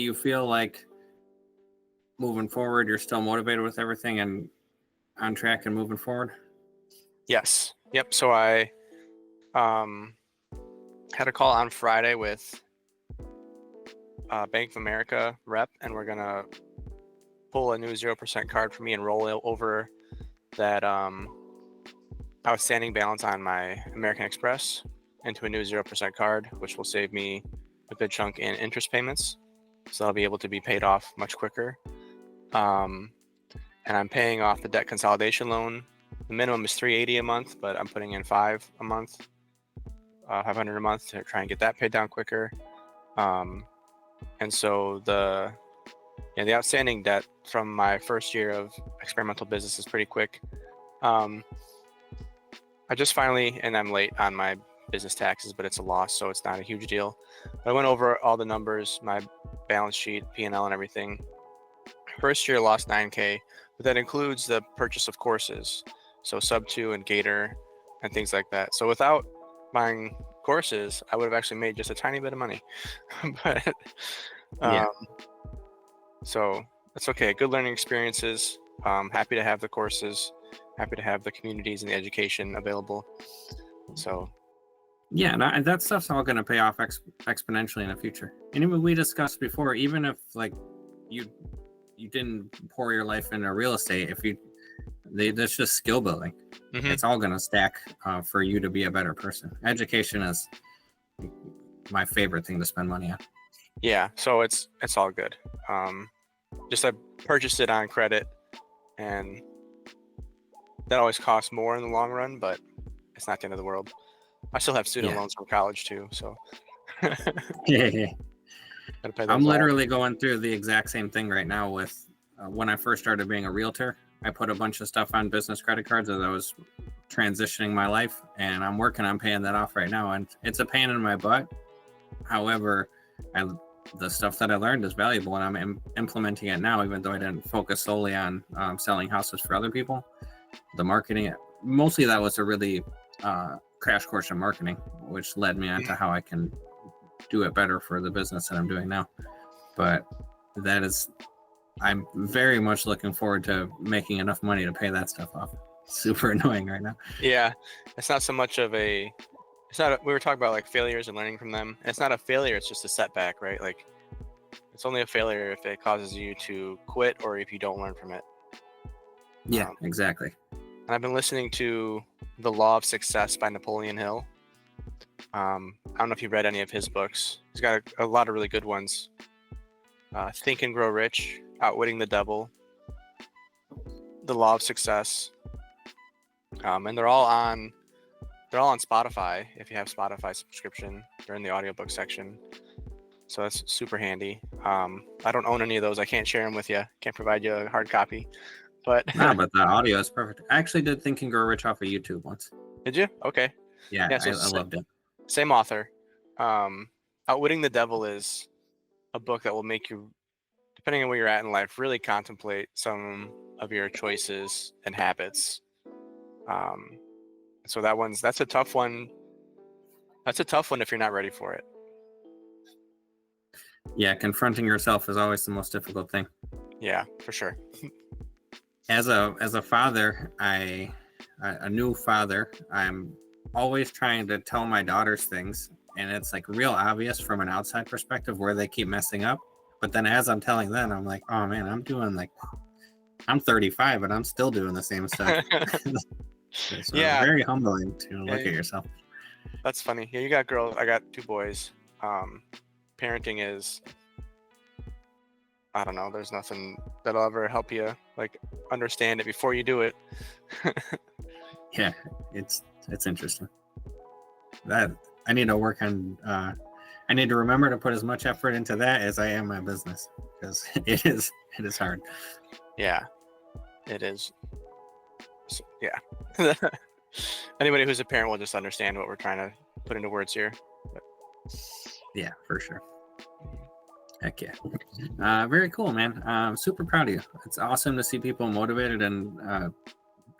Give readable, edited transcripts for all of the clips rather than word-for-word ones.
you feel like moving forward, you're still motivated with everything and on track and moving forward? Yes. Yep. So I had a call on Friday with Bank of America rep, and we're gonna pull a new 0% card for me and roll it over that outstanding balance on my American Express into a new 0% card, which will save me a good chunk in interest payments. So I'll be able to be paid off much quicker. And I'm paying off the debt consolidation loan. The minimum is $380 a month, but I'm putting in $500 a month to try and get that paid down quicker. And so the outstanding debt from my first year of experimental business is pretty quick. I just finally, and I'm late on my business taxes, but it's a loss, so it's not a huge deal. But I went over all the numbers, my balance sheet, P&L, and everything. First year lost $9K, but that includes the purchase of courses, so Sub2 and Gator and things like that. So without buying courses, I would have actually made just a tiny bit of money. But so that's okay. Good learning experiences. Happy to have the courses. Happy to have the communities and the education available. So yeah, that stuff's all going to pay off exponentially in the future. And even we discussed before, even if like you didn't pour your life into real estate, that's just skill building. Mm-hmm. It's all going to stack for you to be a better person. Education is my favorite thing to spend money on. Yeah, so it's all good. Just I purchased it on credit, and that always costs more in the long run, but it's not the end of the world. I still have student loans from college too, so yeah. I'm literally going through the exact same thing right now with when I first started being a realtor. I put a bunch of stuff on business credit cards as I was transitioning my life, and I'm working on paying that off right now, and it's a pain in my butt. However, the stuff that I learned is valuable, and I'm implementing it now, even though I didn't focus solely on selling houses for other people. The marketing, mostly that was a really crash course in marketing, which led me on to how I can do it better for the business that I'm doing now. But I'm very much looking forward to making enough money to pay that stuff off. Super annoying right now. Yeah, it's not so much of we were talking about like failures and learning from them. And it's not a failure, it's just a setback, right? Like it's only a failure if it causes you to quit or if you don't learn from it. Yeah, exactly. And I've been listening to The Law of Success by Napoleon Hill. I don't know if you've read any of his books. He's got a lot of really good ones. Think and Grow Rich, Outwitting the Devil, The Law of Success. And they're all on Spotify. If you have Spotify subscription, they're in the audiobook section. So that's super handy. I don't own any of those. I can't share them with you. Can't provide you a hard copy. But but the audio is perfect. I actually did Think and Grow Rich off of YouTube once. Did you? Okay. Yeah, so I loved it. Same author. Outwitting the Devil is a book that will make you, depending on where you're at in life, really contemplate some of your choices and habits. So that's a tough one. That's a tough one if you're not ready for it. Yeah, confronting yourself is always the most difficult thing. Yeah, for sure. As a father, a new father, I'm always trying to tell my daughters things, and it's like real obvious from an outside perspective where they keep messing up. But then as I'm telling them, I'm like, oh man, I'm 35 and I'm still doing the same stuff. So yeah, very humbling to look at yourself. That's funny. Yeah, you got girls. I got 2 boys. Parenting is, I don't know. There's nothing that'll ever help you like understand it before you do it. Yeah, it's interesting. That I need to work on. I need to remember to put as much effort into that as I am my business, because it is hard. Yeah, it is. So, yeah. Anybody who's a parent will just understand what we're trying to put into words here. But. Yeah, for sure. Heck yeah. Very cool, man. I'm super proud of you. It's awesome to see people motivated and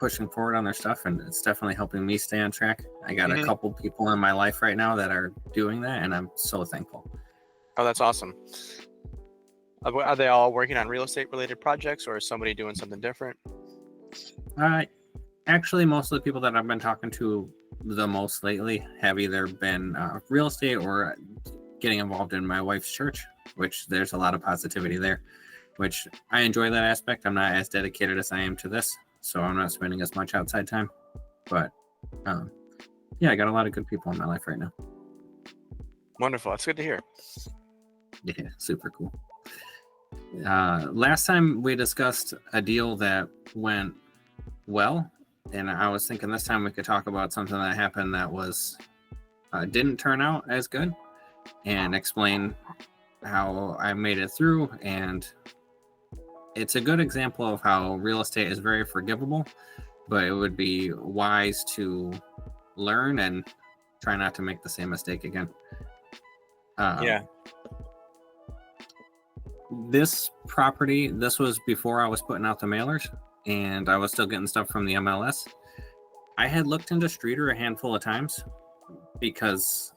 pushing forward on their stuff, and it's definitely helping me stay on track. I got a couple people in my life right now that are doing that, and I'm so thankful. Oh, that's awesome. Are they all working on real estate related projects, or is somebody doing something different? Actually, most of the people that I've been talking to the most lately have either been real estate or getting involved in my wife's church, which there's a lot of positivity there, which I enjoy that aspect. I'm not as dedicated as I am to this, so I'm not spending as much outside time. But yeah, I got a lot of good people in my life right now. Wonderful. That's good to hear. Yeah, super cool. Last time we discussed a deal that went well, and I was thinking this time we could talk about something that happened that was didn't turn out as good, and explain how I made it through. And it's a good example of how real estate is very forgivable, but it would be wise to learn and try not to make the same mistake again. Yeah. This property, this was before I was putting out the mailers, and I was still getting stuff from the MLS. I had looked into Streeter a handful of times because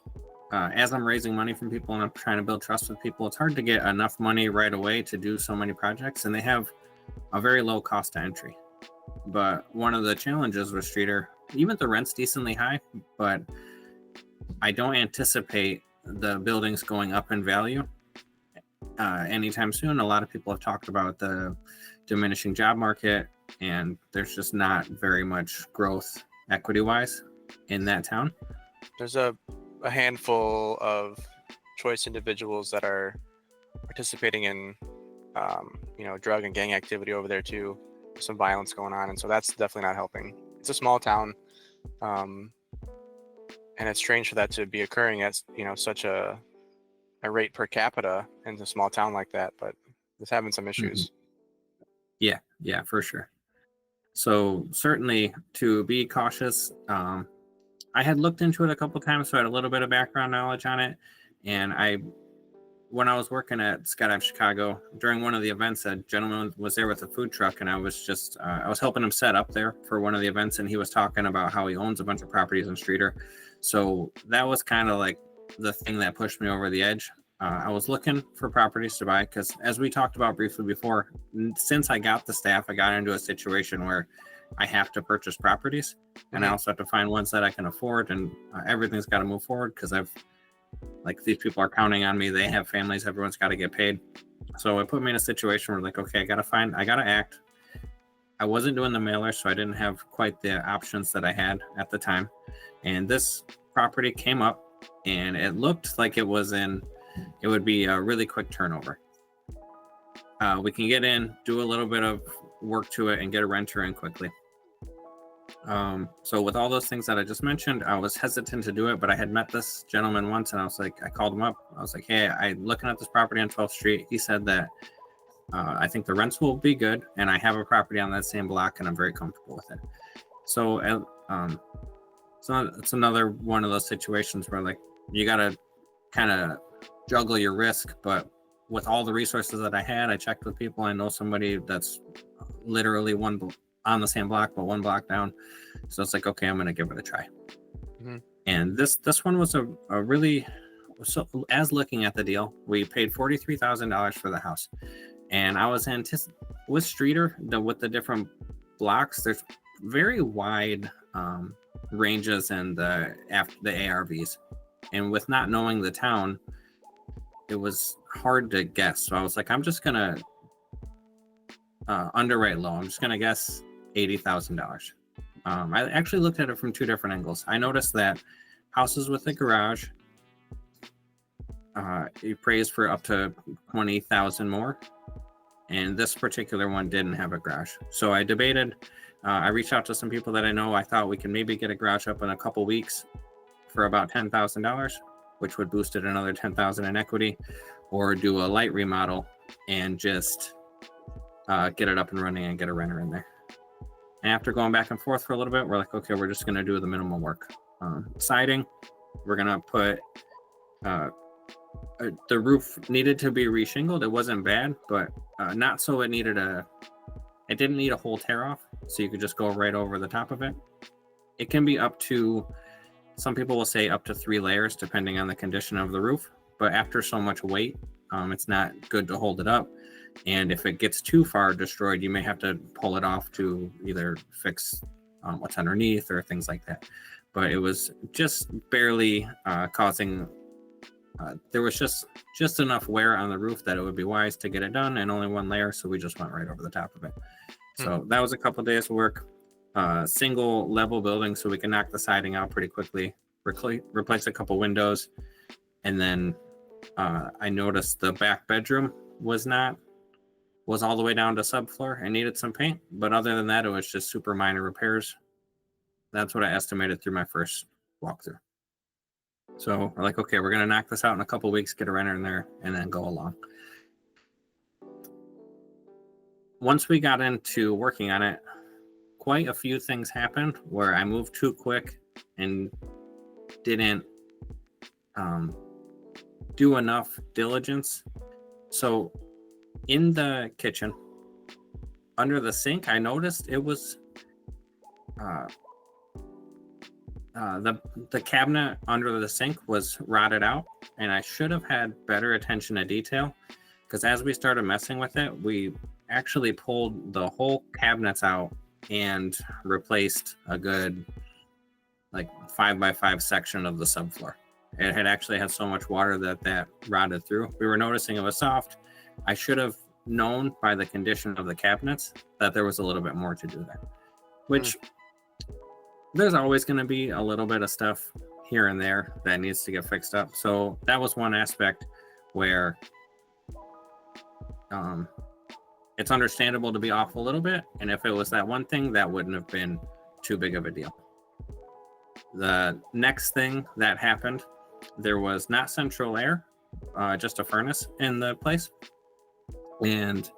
as I'm raising money from people and I'm trying to build trust with people, it's hard to get enough money right away to do so many projects, and they have a very low cost to entry. But one of the challenges with Streeter, even the rent's decently high, but I don't anticipate the buildings going up in value anytime soon. A lot of people have talked about the diminishing job market, and there's just not very much growth equity-wise in that town. There's a handful of choice individuals that are participating in, drug and gang activity over there too. Some violence going on, and so that's definitely not helping. It's a small town, and it's strange for that to be occurring at such a rate per capita in a small town like that. But it's having some issues. Mm-hmm. Yeah, for sure. So certainly to be cautious. I had looked into it a couple times, so I had a little bit of background knowledge on it. And when I was working at Skydive Chicago, during one of the events, a gentleman was there with a food truck, and I was helping him set up there for one of the events, and he was talking about how he owns a bunch of properties in Streeter. So that was kind of like the thing that pushed me over the edge. I was looking for properties to buy because, as we talked about briefly before, since I got the staff, I got into a situation where I have to purchase properties, and I also have to find ones that I can afford, and everything's got to move forward because these people are counting on me. They have families. Everyone's got to get paid. So it put me in a situation where okay, I got to act. I wasn't doing the mailer, so I didn't have quite the options that I had at the time. And this property came up, and it looked like it would be a really quick turnover. We can get in, do a little bit of work to it, and get a renter in quickly. So with all those things that I just mentioned, I was hesitant to do it, but I had met this gentleman once, and I called him up. I was like, hey, I'm looking at this property on 12th Street. He said that I think the rents will be good, and I have a property on that same block, and I'm very comfortable with it. So it's another one of those situations where you got to kind of juggle your risk, but with all the resources that I had, I checked with people. I know somebody that's literally on the same block, but one block down. So it's okay, I'm going to give it a try. Mm-hmm. And this one was a really, so as looking at the deal, we paid $43,000 for the house. And I was with Streeter, with the different blocks, there's very wide ranges in the ARVs. And with not knowing the town, it was hard to guess. So I was I'm just going to underwrite low. I'm just going to guess $80,000. I actually looked at it from two different angles. I noticed that houses with a garage, you praised for up to $20,000 more. And this particular one didn't have a garage. So I debated. I reached out to some people that I know. I thought we could maybe get a garage up in a couple weeks for about $10,000, which would boost it another $10,000 in equity, or do a light remodel and just get it up and running and get a renter in there. And after going back and forth for a little bit, we're okay, we're just going to do the minimal work. Siding, we're going to put the roof needed to be reshingled. It wasn't bad, but not so it didn't need a whole tear off, so you could just go right over the top of it. It can be up to, some people will say up to 3 layers depending on the condition of the roof, but after so much weight, It's not good to hold it up. And if it gets too far destroyed, you may have to pull it off to either fix what's underneath or things like that. But it was just barely causing, there was just enough wear on the roof that it would be wise to get it done, and only one layer, so we just went right over the top of it. So that was a couple days of work. Single level building, so we can knock the siding out pretty quickly, replace a couple windows, and then I noticed the back bedroom was all the way down to subfloor and needed some paint. But other than that, it was just super minor repairs. That's what I estimated through my first walkthrough. So we're like, okay, we're going to knock this out in a couple weeks, get a renter in there, and then go along. Once we got into working on it, quite a few things happened where I moved too quick and didn't do enough diligence. So in the kitchen, under the sink, I noticed it was the cabinet under the sink was rotted out, and I should have had better attention to detail, because as we started messing with it, we actually pulled the whole cabinets out and replaced a good 5x5 section of the subfloor. It had actually had so much water that rotted through. We were noticing it was soft. I should have known by the condition of the cabinets that there was a little bit more to do there, which there's always going to be a little bit of stuff here and there that needs to get fixed up. So that was one aspect where it's understandable to be off a little bit. And if it was that one thing, that wouldn't have been too big of a deal. The next thing that happened, there was not central air, just a furnace in the place. And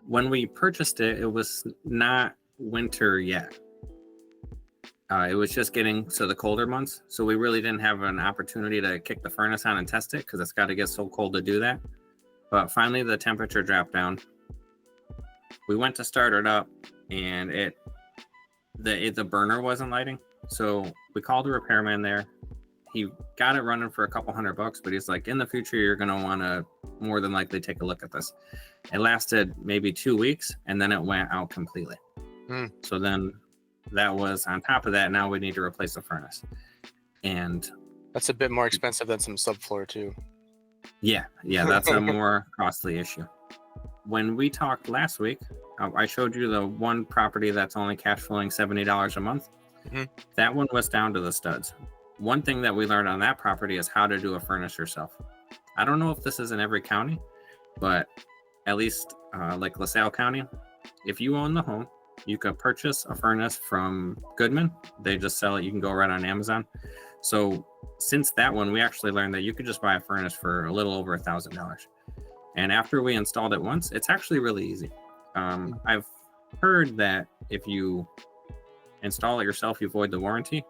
when we purchased it, it was not winter yet. It was just getting to the colder months. So we really didn't have an opportunity to kick the furnace on and test it, because it's got to get so cold to do that. But finally, the temperature dropped down. We went to start it up, and the burner wasn't lighting. So we called a repairman there. He got it running for a couple $100, but he's like, in the future, you're going to want to more than likely take a look at this. It lasted maybe 2 weeks, and then it went out completely. So then that was on top of that. Now we need to replace the furnace. And that's a bit more expensive than some subfloor too. Yeah, that's a more costly issue. When we talked last week, I showed you the one property that's only cash flowing $70 a month. That one was down to the studs. One thing that we learned on that property is how to do a furnace yourself. I don't know if this is in every county, but at least like LaSalle County, if you own the home, you could purchase a furnace from Goodman. They just sell it. You can go right on Amazon. So since that one, we actually learned that you could just buy a furnace for a little over $1,000. And after we installed it once, it's actually really easy. I've heard that if you install it yourself, you void the warranty.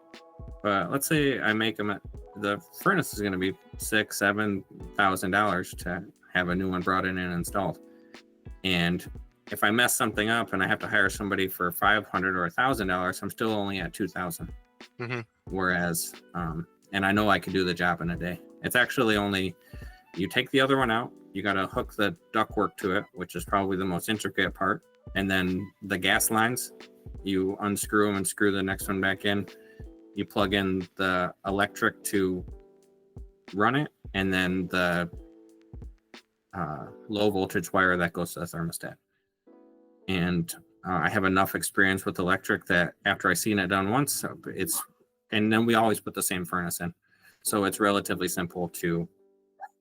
But let's say I make them, the furnace is going to be $6,000-$7,000 to have a new one brought in and installed. And if I mess something up and I have to hire somebody for $500 or $1,000, I'm still only at $2,000. Whereas, and I know I can do the job in a day. It's actually only, you take the other one out, you got to hook the ductwork to it, which is probably the most intricate part. And then the gas lines, you unscrew them and screw the next one back in. You plug in the electric to run it, and then the low voltage wire that goes to the thermostat. And I have enough experience with electric that after I seen it done once, and then we always put the same furnace in. So it's relatively simple to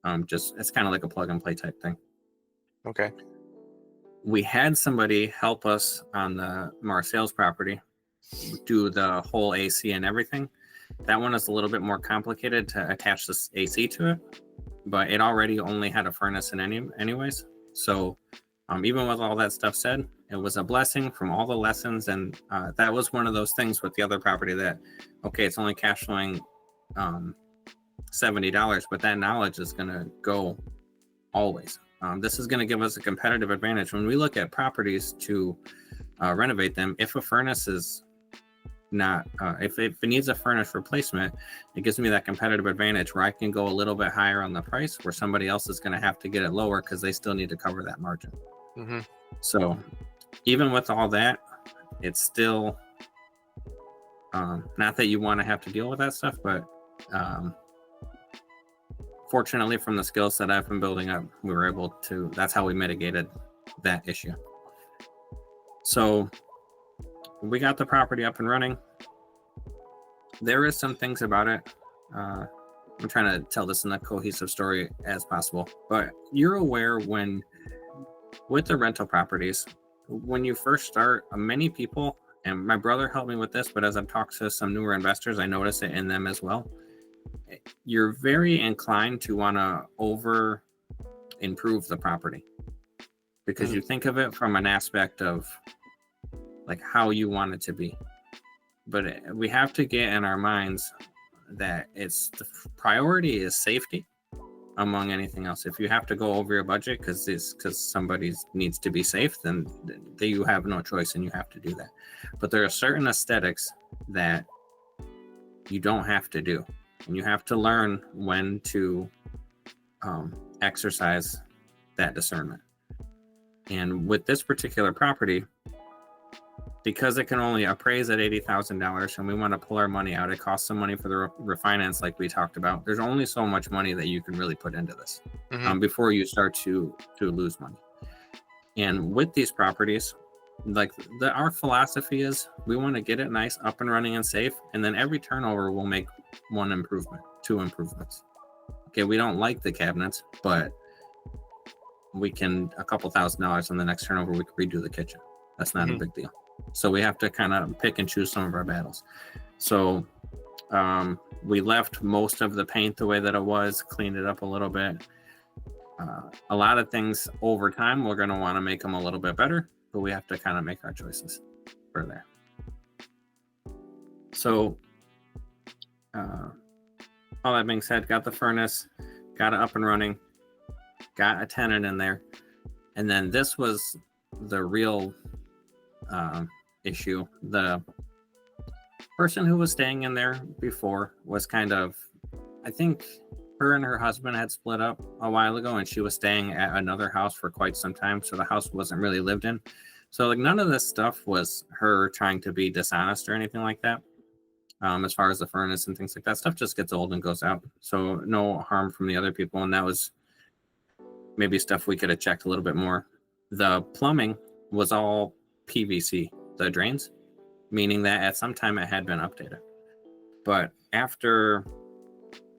it's kind of like a plug and play type thing. Okay. We had somebody help us on the Marseille's property do the whole AC and everything. That one is a little bit more complicated to attach this AC to it, but it already only had a furnace in anyways. So even with all that stuff said, it was a blessing from all the lessons. And that was one of those things with the other property that, okay, it's only cash flowing $70, but that knowledge is going to go always. This is going to give us a competitive advantage when we look at properties to renovate them. If a furnace is not if it needs a furnace replacement, it gives me that competitive advantage where I can go a little bit higher on the price, where somebody else is going to have to get it lower because they still need to cover that margin. Mm-hmm. So even with all that, it's still not that you want to have to deal with that stuff, but fortunately, from the skills that I've been building up, we were able to, that's how we mitigated that issue. So we got the property up and running. There is some things about it. I'm trying to tell this in a cohesive story as possible, but you're aware when, with the rental properties, when you first start, many people, and my brother helped me with this, but as I've talked to some newer investors, I notice it in them as well. You're very inclined to want to over improve the property because you think of it from an aspect of like how you want it to be. But we have to get in our minds that it's the priority is safety among anything else. If you have to go over your budget because somebody needs to be safe, then you have no choice and you have to do that. But there are certain aesthetics that you don't have to do, and you have to learn when to exercise that discernment. And with this particular property, because it can only appraise at $80,000 and we want to pull our money out, it costs some money for the refinance like we talked about. There's only so much money that you can really put into this before you start to lose money. And with these properties, like our philosophy is we want to get it nice, up and running and safe, and then every turnover we'll make one improvement, 2 improvements. Okay, we don't like the cabinets, but we can, a couple $1,000s on the next turnover, we can redo the kitchen. That's not a big deal. So we have to kind of pick and choose some of our battles. So we left most of the paint the way that it was, cleaned it up a little bit. A lot of things over time, we're going to want to make them a little bit better, but we have to kind of make our choices for there. So all that being said, got the furnace, got it up and running, got a tenant in there. And then this was the real issue. The person who was staying in there before was kind of, I think her and her husband had split up a while ago, and she was staying at another house for quite some time, so the house wasn't really lived in. So like none of this stuff was her trying to be dishonest or anything like that. As far as the furnace and things like that, stuff just gets old and goes out, so no harm from the other people. And that was maybe stuff we could have checked a little bit more. The plumbing was all PVC, the drains, meaning that at some time it had been updated. But after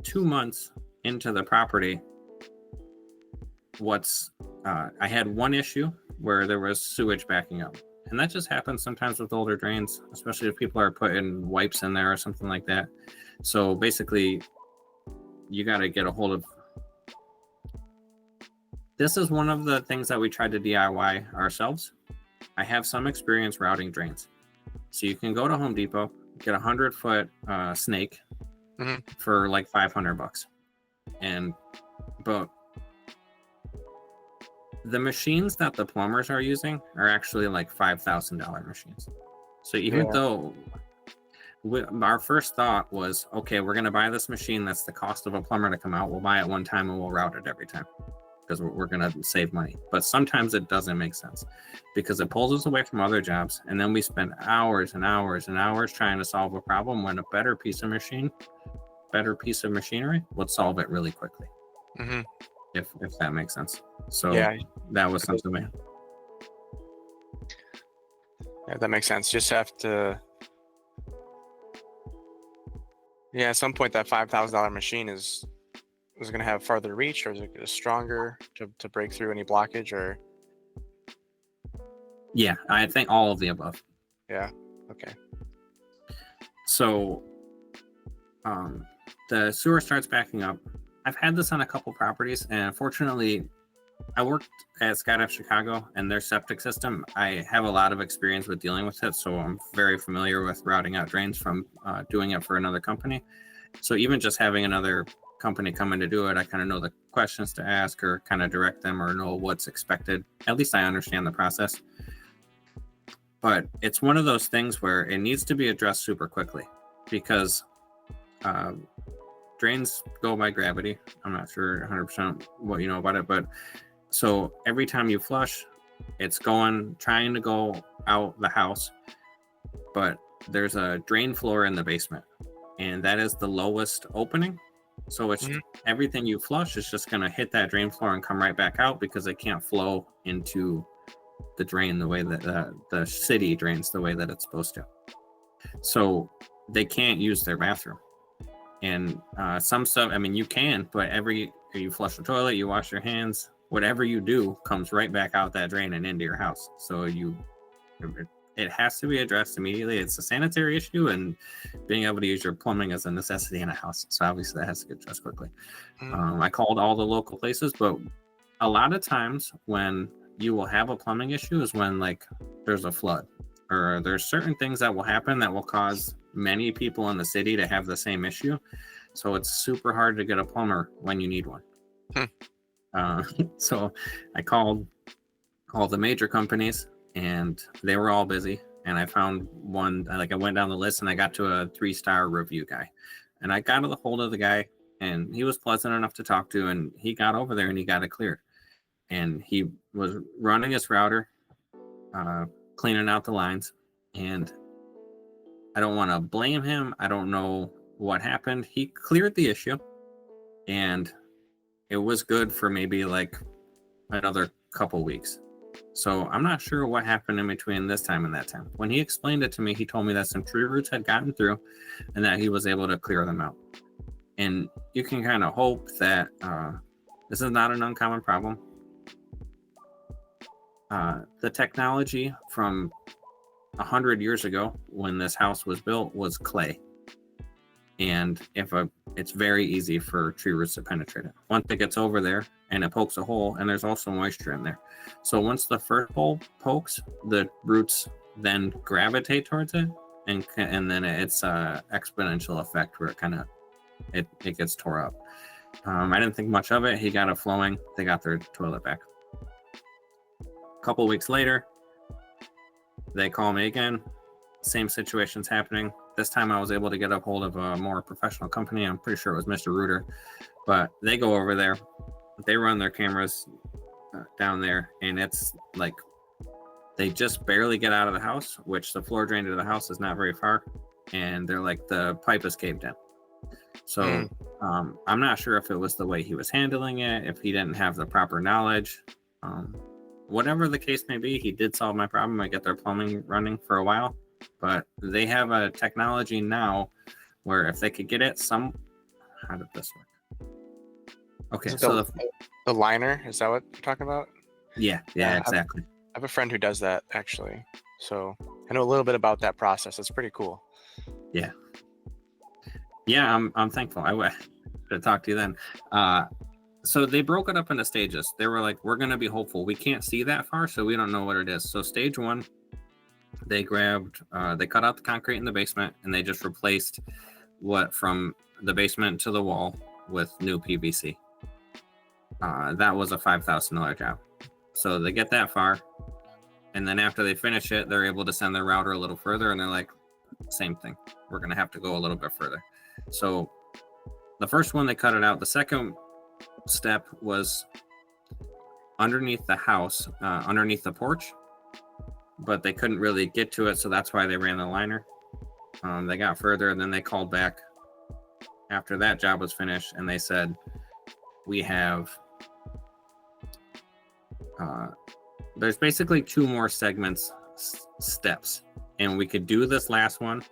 2 months into the property, I had one issue where there was sewage backing up. And that just happens sometimes with older drains, especially if people are putting wipes in there or something like that. So basically, you got to get a hold of. This is one of the things that we tried to DIY ourselves. I have some experience routing drains. So you can go to Home Depot, get a 100-foot snake for like $500. But the machines that the plumbers are using are actually like $5,000 machines. So even though our first thought was, okay, we're going to buy this machine that's the cost of a plumber to come out. We'll buy it one time and we'll route it every time because we're going to save money. But sometimes it doesn't make sense because it pulls us away from other jobs. And then we spend hours and hours and hours trying to solve a problem when a better piece of machinery would solve it really quickly. If that makes sense. So that was something. Yeah, that makes sense. Just have to. Yeah, at some point that $5,000 machine is going to have farther reach, or is it stronger to break through any blockage, or? Yeah, I think all of the above. Yeah. Okay. So, the sewer starts backing up. I've had this on a couple properties, and unfortunately, I worked at Skydive Chicago, and their septic system, I have a lot of experience with dealing with it, so I'm very familiar with routing out drains from doing it for another company. So even just having another company come in to do it, I kind of know the questions to ask or kind of direct them or know what's expected. At least I understand the process. But it's one of those things where it needs to be addressed super quickly, because drains go by gravity. I'm not sure 100% what you know about it, but so every time you flush, it's trying to go out the house, but there's a drain floor in the basement, and that is the lowest opening. So it's everything you flush is just going to hit that drain floor and come right back out, because it can't flow into the drain the way that the city drains the way that it's supposed to. So they can't use their bathroom. And some stuff, I mean, you can, but you flush the toilet, you wash your hands, whatever you do comes right back out that drain and into your house. So it has to be addressed immediately. It's a sanitary issue, and being able to use your plumbing is a necessity in a house. So obviously that has to get addressed quickly. I called all the local places, but a lot of times when you will have a plumbing issue is when like there's a flood, or there's certain things that will happen that will cause many people in the city to have the same issue. So it's super hard to get a plumber when you need one. So I called all the major companies, and they were all busy. And I found one, like I went down the list and I got to a 3-star review guy, and I got a hold of the guy, and he was pleasant enough to talk to, and he got over there and he got it cleared. And he was running his router, cleaning out the lines, and I don't want to blame him. I don't know what happened. He cleared the issue, and it was good for maybe like another couple weeks. So I'm not sure what happened in between this time and that time. When he explained it to me, he told me that some tree roots had gotten through and that he was able to clear them out. And you can kind of hope that this is not an uncommon problem. The technology from 100 years ago when this house was built was clay. And it's very easy for tree roots to penetrate it. Once it gets over there and it pokes a hole, and there's also moisture in there. So once the first hole pokes, the roots then gravitate towards it, and then it's a exponential effect where it gets tore up. I didn't think much of it. He got it flowing. They got their toilet back. A couple weeks later, they call me again. Same situation's happening. This time I was able to get a hold of a more professional company. I'm pretty sure it was Mr. Rooter, but they go over there. They run their cameras down there, and it's like they just barely get out of the house, which the floor drain to the house is not very far, and they're like, the pipe is caved in. So I'm not sure if it was the way he was handling it, if he didn't have the proper knowledge. Whatever the case may be, he did solve my problem. I get their plumbing running for a while, but they have a technology now where if they could get it how did this work? Okay, so the liner, is that what you're talking about? Yeah, exactly. I have a friend who does that, actually. So I know a little bit about that process. It's pretty cool. Yeah, I'm thankful. I should talk to you then. So they broke it up into stages. They were like, we're going to be hopeful. We can't see that far, so we don't know what it is. So stage 1, they cut out the concrete in the basement, and they just replaced from the basement to the wall with new PVC. That was a $5,000 job. So they get that far, and then after they finish it, they're able to send their router a little further, and they're like, same thing. We're going to have to go a little bit further. So the first one, they cut it out. The second step was underneath the house, underneath the porch, but they couldn't really get to it, so that's why they ran the liner. They got further, and then they called back after that job was finished, and they said, we have there's basically 2 more steps, and we could do this last one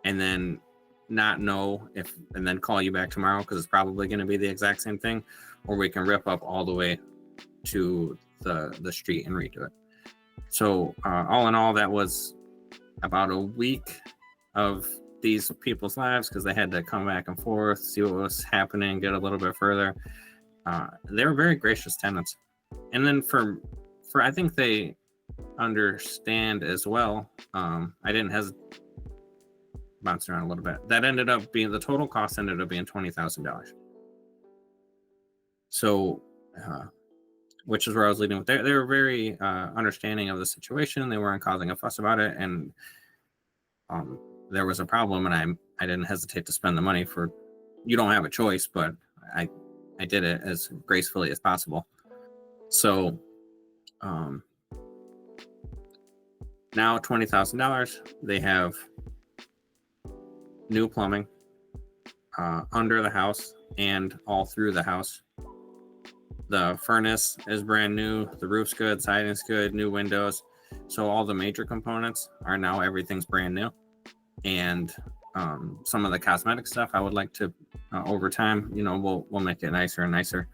and then not know and then call you back tomorrow, because it's probably going to be the exact same thing, or we can rip up all the way to the street and redo it. So all in all, that was about a week of these people's lives, because they had to come back and forth, see what was happening, get a little bit further. They were very gracious tenants. And then for I think they understand as well. I didn't bounce around a little bit. That ended up being, the total cost ended up being $20,000. So which is where I was leading with. They were very understanding of the situation. They weren't causing a fuss about it, and there was a problem, and I didn't hesitate to spend the money for. You don't have a choice, but I did it as gracefully as possible. So now $20,000. They have new plumbing under the house and all through the house. The furnace is brand new. The roof's good. Siding's good. New windows. So all the major components are now, everything's brand new. And some of the cosmetic stuff I would like to, over time, we'll make it nicer and nicer.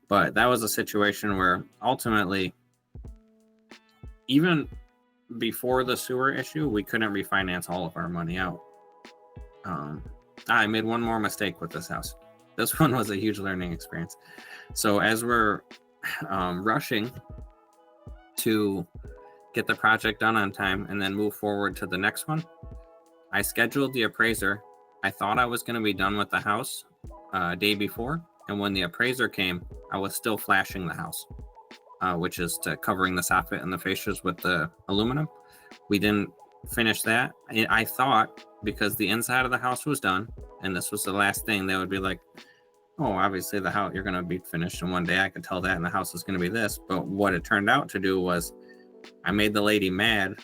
But that was a situation where ultimately, even before the sewer issue, we couldn't refinance all of our money out. I made one more mistake with this house. This one was a huge learning experience. So as we're rushing to get the project done on time and then move forward to the next one, I scheduled the appraiser. I thought I was going to be done with the house day before. And when the appraiser came, I was still flashing the house, which is to covering the soffit and the fascias with the aluminum. We didn't finish that. I thought because the inside of the house was done and this was the last thing, they would be like, oh, obviously the house, you're going to be finished in one day. I could tell that, and the house is going to be this. But what it turned out to do was I made the lady mad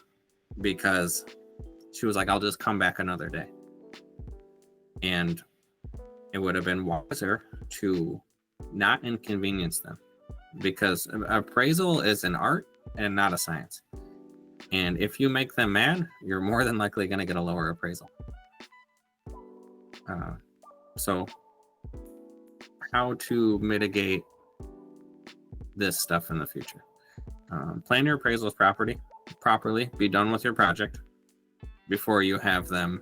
because she was like, I'll just come back another day. And it would have been wiser to not inconvenience them, because appraisal is an art and not a science. And if you make them mad, you're more than likely going to get a lower appraisal. So how to mitigate this stuff in the future. Plan your appraisals properly. Be done with your project before you have them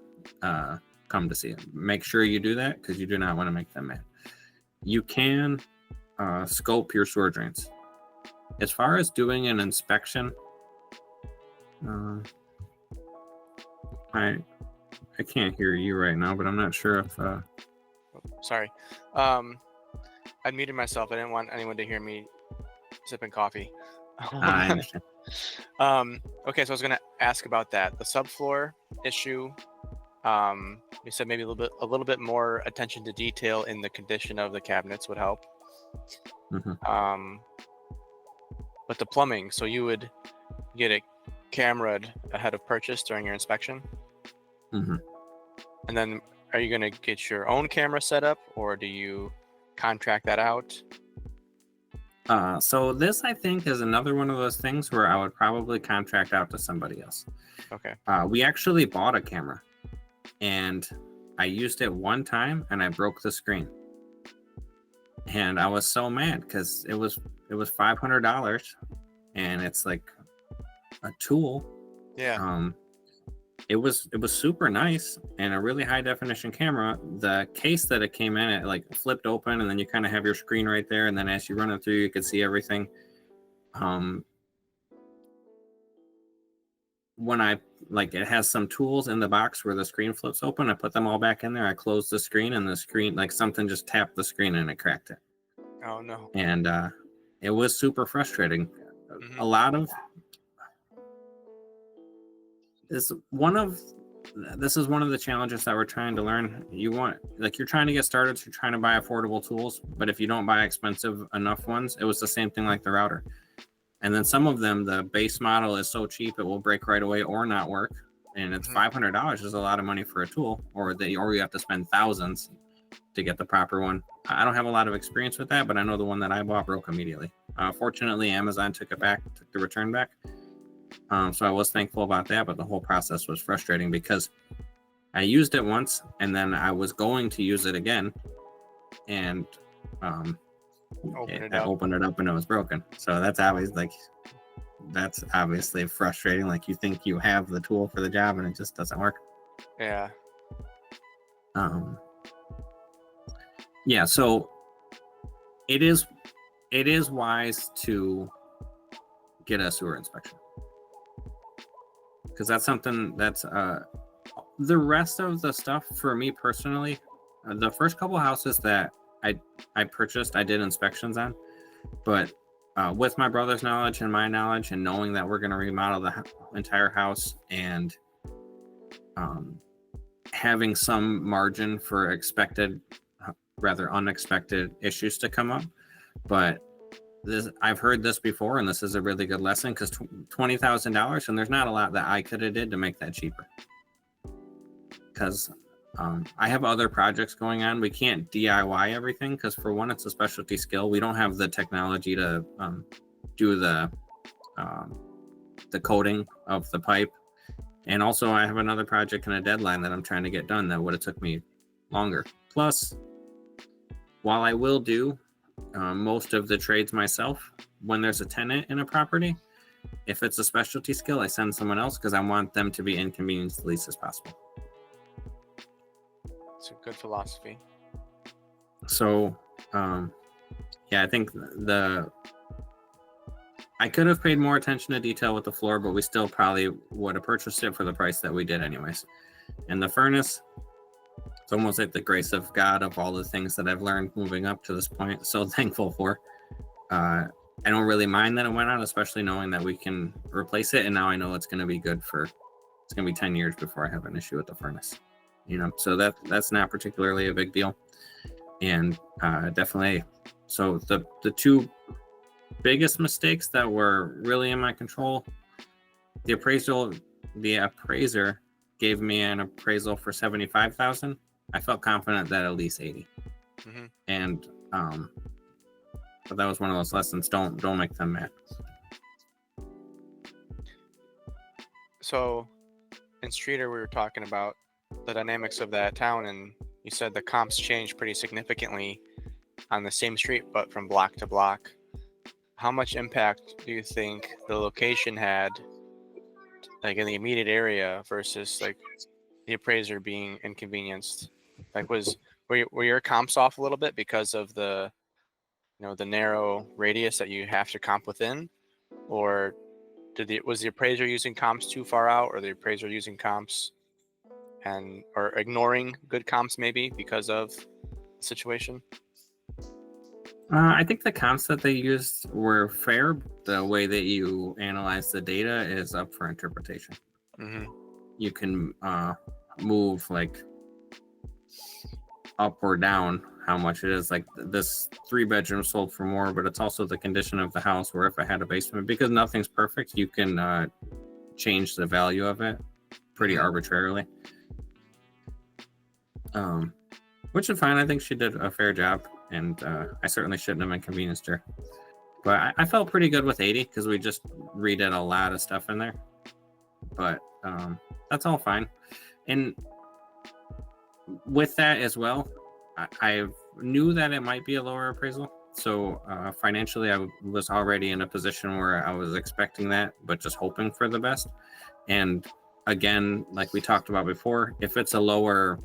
come to see it. Make sure you do that, because you do not want to make them mad. You can scope your sewer drains. As far as doing an inspection, I can't hear you right now, but I'm not sure if Sorry. I muted myself. I didn't want anyone to hear me sipping coffee. I understand. Okay, so I was gonna ask about that. The subfloor issue. You said maybe a little bit more attention to detail in the condition of the cabinets would help. Mm-hmm. But the plumbing, so you would get it cameraed ahead of purchase during your inspection. Mm-hmm. And then are you gonna get your own camera set up, or do you contract that out? So this, I think, is another one of those things where I would probably contract out to somebody else. Okay. We actually bought a camera, and I used it one time, and I broke the screen. And I was so mad because it was $500, and it's like a tool. Yeah. It was super nice and a really high definition camera. The case that it came in, it like flipped open, and then you kind of have your screen right there, and then as you run it through, you can see everything. When it has some tools in the box where the screen flips open, I put them all back in there. I closed the screen, and the screen, like something just tapped the screen and it cracked it. Oh no. And it was super frustrating. Mm-hmm. A lot of this is one of the challenges that we're trying to learn. You're trying to get started, so you're trying to buy affordable tools, but if you don't buy expensive enough ones, it was the same thing like the router. And then some of them, the base model is so cheap it will break right away or not work, and it's $500 is a lot of money for a tool, or you have to spend thousands to get the proper one. I don't have a lot of experience with that, but I know the one that I bought broke immediately. Fortunately, Amazon took the return back. So I was thankful about that, but the whole process was frustrating because I used it once and then I was going to use it again, and I opened it up and it was broken. So that's obviously frustrating. Like, you think you have the tool for the job and it just doesn't work. Yeah. Yeah. So it is wise to get a sewer inspection, because that's something that's the rest of the stuff for me personally. The first couple houses that I purchased, I did inspections on, but with my brother's knowledge and my knowledge, and knowing that we're going to remodel the entire house, and having some margin for expected, rather unexpected issues to come up. But I've heard this before, and this is a really good lesson, because $20,000, and there's not a lot that I could have did to make that cheaper. Because I have other projects going on. We can't DIY everything, because for one, it's a specialty skill. We don't have the technology to do the coating of the pipe. And also, I have another project and a deadline that I'm trying to get done that would have took me longer. Plus, while I will do most of the trades myself, when there's a tenant in a property, if it's a specialty skill, I send someone else, because I want them to be inconvenienced the least as possible. It's a good philosophy. So, yeah, I think I could have paid more attention to detail with the floor, but we still probably would have purchased it for the price that we did anyways. And the furnace, it's almost like the grace of God of all the things that I've learned moving up to this point. So thankful for. I don't really mind that it went out, especially knowing that we can replace it. And now I know it's going to be good it's going to be 10 years before I have an issue with the furnace. So that's not particularly a big deal. And definitely, so the two biggest mistakes that were really in my control, the appraiser gave me an appraisal for $75,000. I felt confident that at least 80. Mm-hmm. And but that was one of those lessons. Don't make them mad. So in Streeter, we were talking about the dynamics of that town, and you said the comps changed pretty significantly on the same street, but from block to block. How much impact do you think the location had, like in the immediate area, versus like the appraiser being inconvenienced? Like, were your comps off a little bit because of the narrow radius that you have to comp within, or was the appraiser using comps too far out, or the appraiser using comps or ignoring good comps maybe because of the situation? I think the comps that they used were fair. The way that you analyze the data is up for interpretation. Mm-hmm. You can move like up or down how much it is. Like this 3-bedroom sold for more, but it's also the condition of the house, where if I had a basement, because nothing's perfect, you can change the value of it pretty arbitrarily. Which is fine. I think she did a fair job, and I certainly shouldn't have inconvenienced her. But I felt pretty good with 80, because we just redid a lot of stuff in there. But that's all fine. And with that as well, I knew that it might be a lower appraisal. So financially, I was already in a position where I was expecting that, but just hoping for the best. And again, like we talked about before, if it's a lower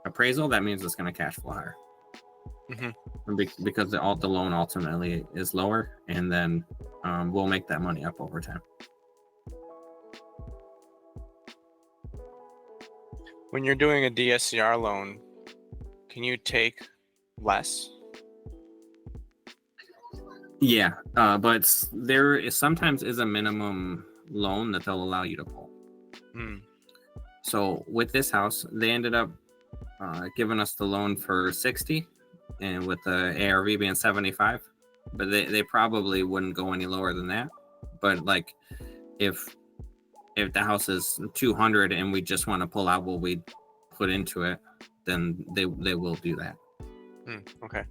appraisal, that means it's going to cash flow higher. Mm-hmm. Because the loan ultimately is lower, and then we'll make that money up over time. When you're doing a DSCR loan, can you take less? Yeah, but there sometimes is a minimum loan that they'll allow you to pull. So with this house, they ended up giving us the loan for 60, and with the ARV being 75, but they probably wouldn't go any lower than that. But like if the house is 200 and we just want to pull out what we put into it, then they will do that. Okay.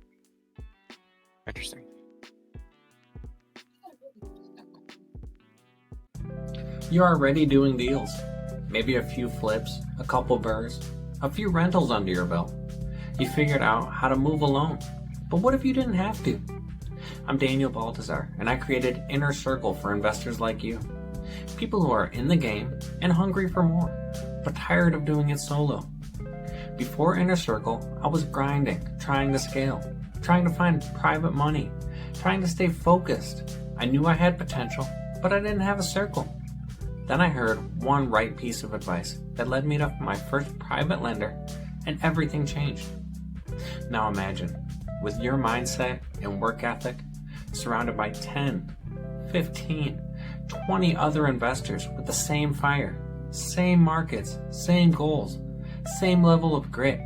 Interesting. You're already doing deals. Maybe a few flips, a couple BRRRRs, a few rentals under your belt. You figured out how to move a loan. But what if you didn't have to? I'm Daniel Baltazar, and I created Inner Circle for investors like you. People who are in the game and hungry for more, but tired of doing it solo. Before Inner Circle, I was grinding, trying to scale, trying to find private money, trying to stay focused. I knew I had potential, but I didn't have a circle. Then I heard one right piece of advice that led me to my first private lender, and everything changed. Now imagine, with your mindset and work ethic, surrounded by 10, 15, 20 other investors with the same fire, same markets, same goals, same level of grit.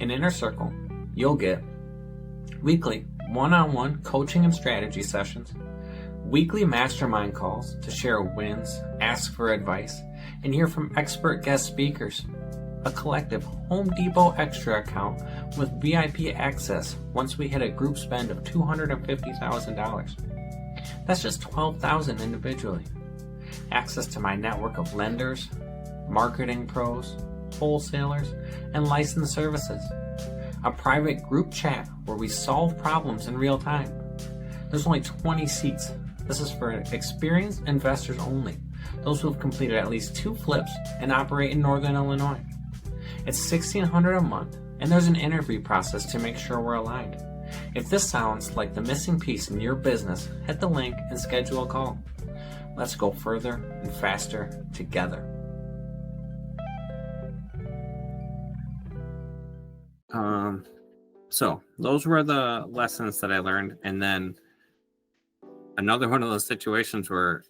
In Inner Circle, you'll get weekly one-on-one coaching and strategy sessions, weekly mastermind calls to share wins, ask for advice, and hear from expert guest speakers, a collective Home Depot Extra account with VIP access once we hit a group spend of $250,000. That's just $12,000 individually. Access to my network of lenders, marketing pros, wholesalers, and licensed services. A private group chat where we solve problems in real time. There's only 20 seats. This is for experienced investors only, those who have completed at least 2 flips and operate in Northern Illinois. It's $1,600 a month, and there's an interview process to make sure we're aligned. If this sounds like the missing piece in your business, hit the link and schedule a call. Let's go further and faster together. So those were the lessons that I learned. And then another one of those situations where,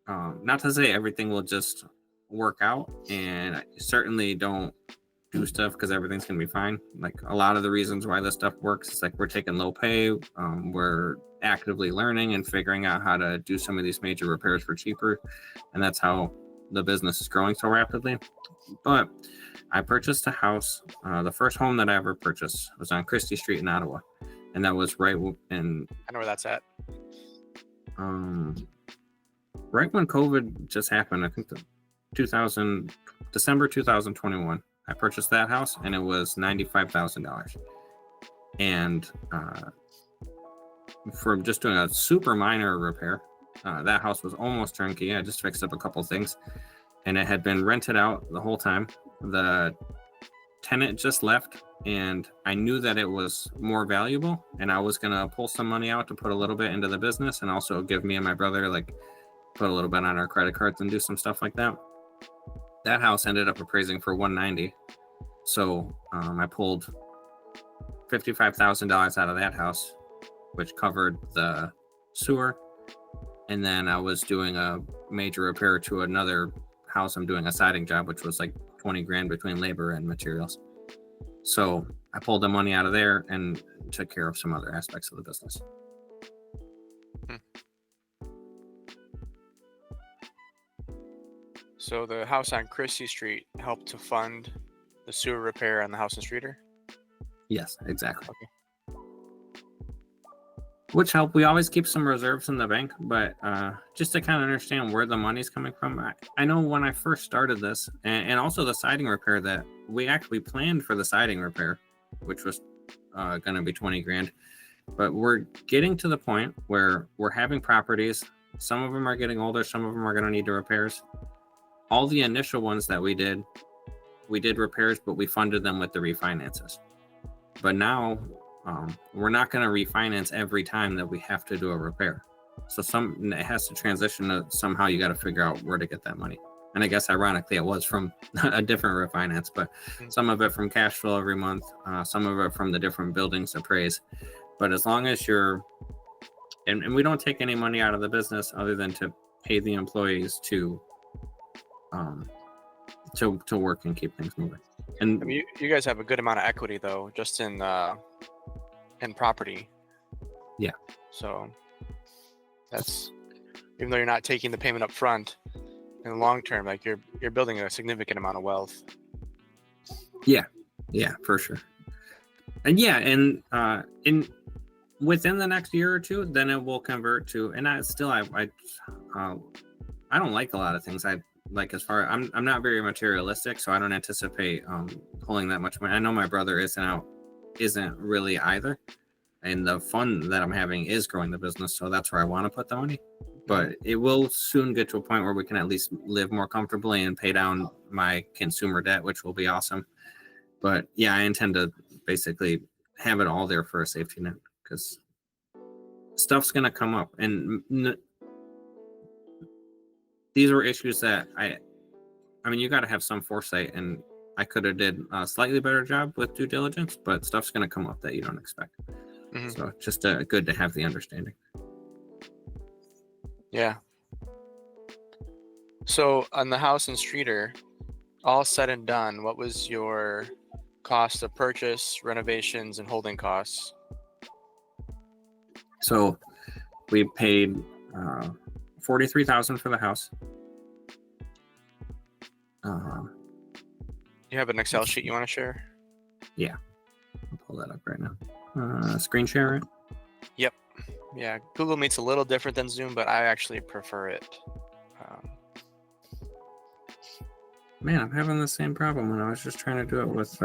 not to say everything will just work out, and I certainly don't do stuff because everything's going to be fine. Like a lot of the reasons why this stuff works is like we're taking low pay. We're actively learning and figuring out how to do some of these major repairs for cheaper. And that's how the business is growing so rapidly. But I purchased a house. The first home that I ever purchased was on Christie Street in Ottawa. And that was right in... I know where that's at. Right when COVID just happened, I think December 2021. I purchased that house and it was $95,000. And for just doing a super minor repair, that house was almost turnkey. I just fixed up a couple things and it had been rented out the whole time. The tenant just left and I knew that it was more valuable and I was going to pull some money out to put a little bit into the business and also give me and my brother, like, put a little bit on our credit cards and do some stuff like that. That house ended up appraising for $190,000. So I pulled $55,000 out of that house, which covered the sewer. And then I was doing a major repair to another house. I'm doing a siding job, which was like $20,000 between labor and materials. So I pulled the money out of there and took care of some other aspects of the business. So the house on Christie Street helped to fund the sewer repair on the house in Streeter? Yes, exactly. Okay. Which helped. We always keep some reserves in the bank, but just to kind of understand where the money's coming from. I know when I first started this, and also the siding repair, that we actually planned for the siding repair, which was going to be $20,000. But we're getting to the point where we're having properties. Some of them are getting older. Some of them are going to need repairs. All the initial ones that we did repairs, but we funded them with the refinances. But now we're not going to refinance every time that we have to do a repair. So it has to transition to somehow you got to figure out where to get that money. And I guess ironically it was from a different refinance, but some of it from cash flow every month, some of it from the different buildings appraise. But as long as and we don't take any money out of the business other than to pay the employees to work and keep things moving. And I mean, you guys have a good amount of equity though, just in property. Yeah. So that's, even though you're not taking the payment up front, in the long term, like you're building a significant amount of wealth. Yeah, for sure. And within the next year or two, then it will convert to. And I don't like a lot of things. I'm not very materialistic, so I don't anticipate pulling that much money. I know my brother isn't really either, and the fun that I'm having is growing the business, so that's where I want to put the money. But it will soon get to a point where we can at least live more comfortably and pay down my consumer debt, which will be awesome. But yeah, I intend to basically have it all there for a safety net, because stuff's going to come up. And these were issues that I mean, you got to have some foresight, and I could have did a slightly better job with due diligence, but stuff's going to come up that you don't expect. So just good to have the understanding. Yeah. So on the house in Streeter, all said and done, what was your cost of purchase, renovations, and holding costs? So we paid $43,000 for the house. You have an Excel sheet you want to share? Yeah, I'll pull that up right now. Screen share it. Yep. Yeah, Google Meet's a little different than Zoom, but I actually prefer it. Man, I'm having the same problem when I was just trying to do it with.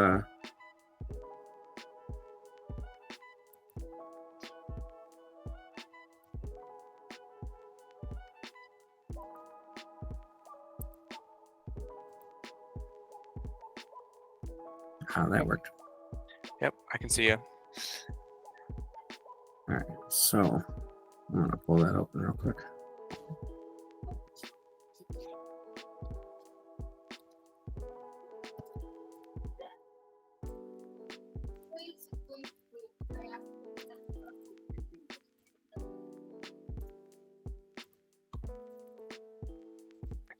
How that worked. Yep, I can see you. All right, so I'm gonna pull that open real quick.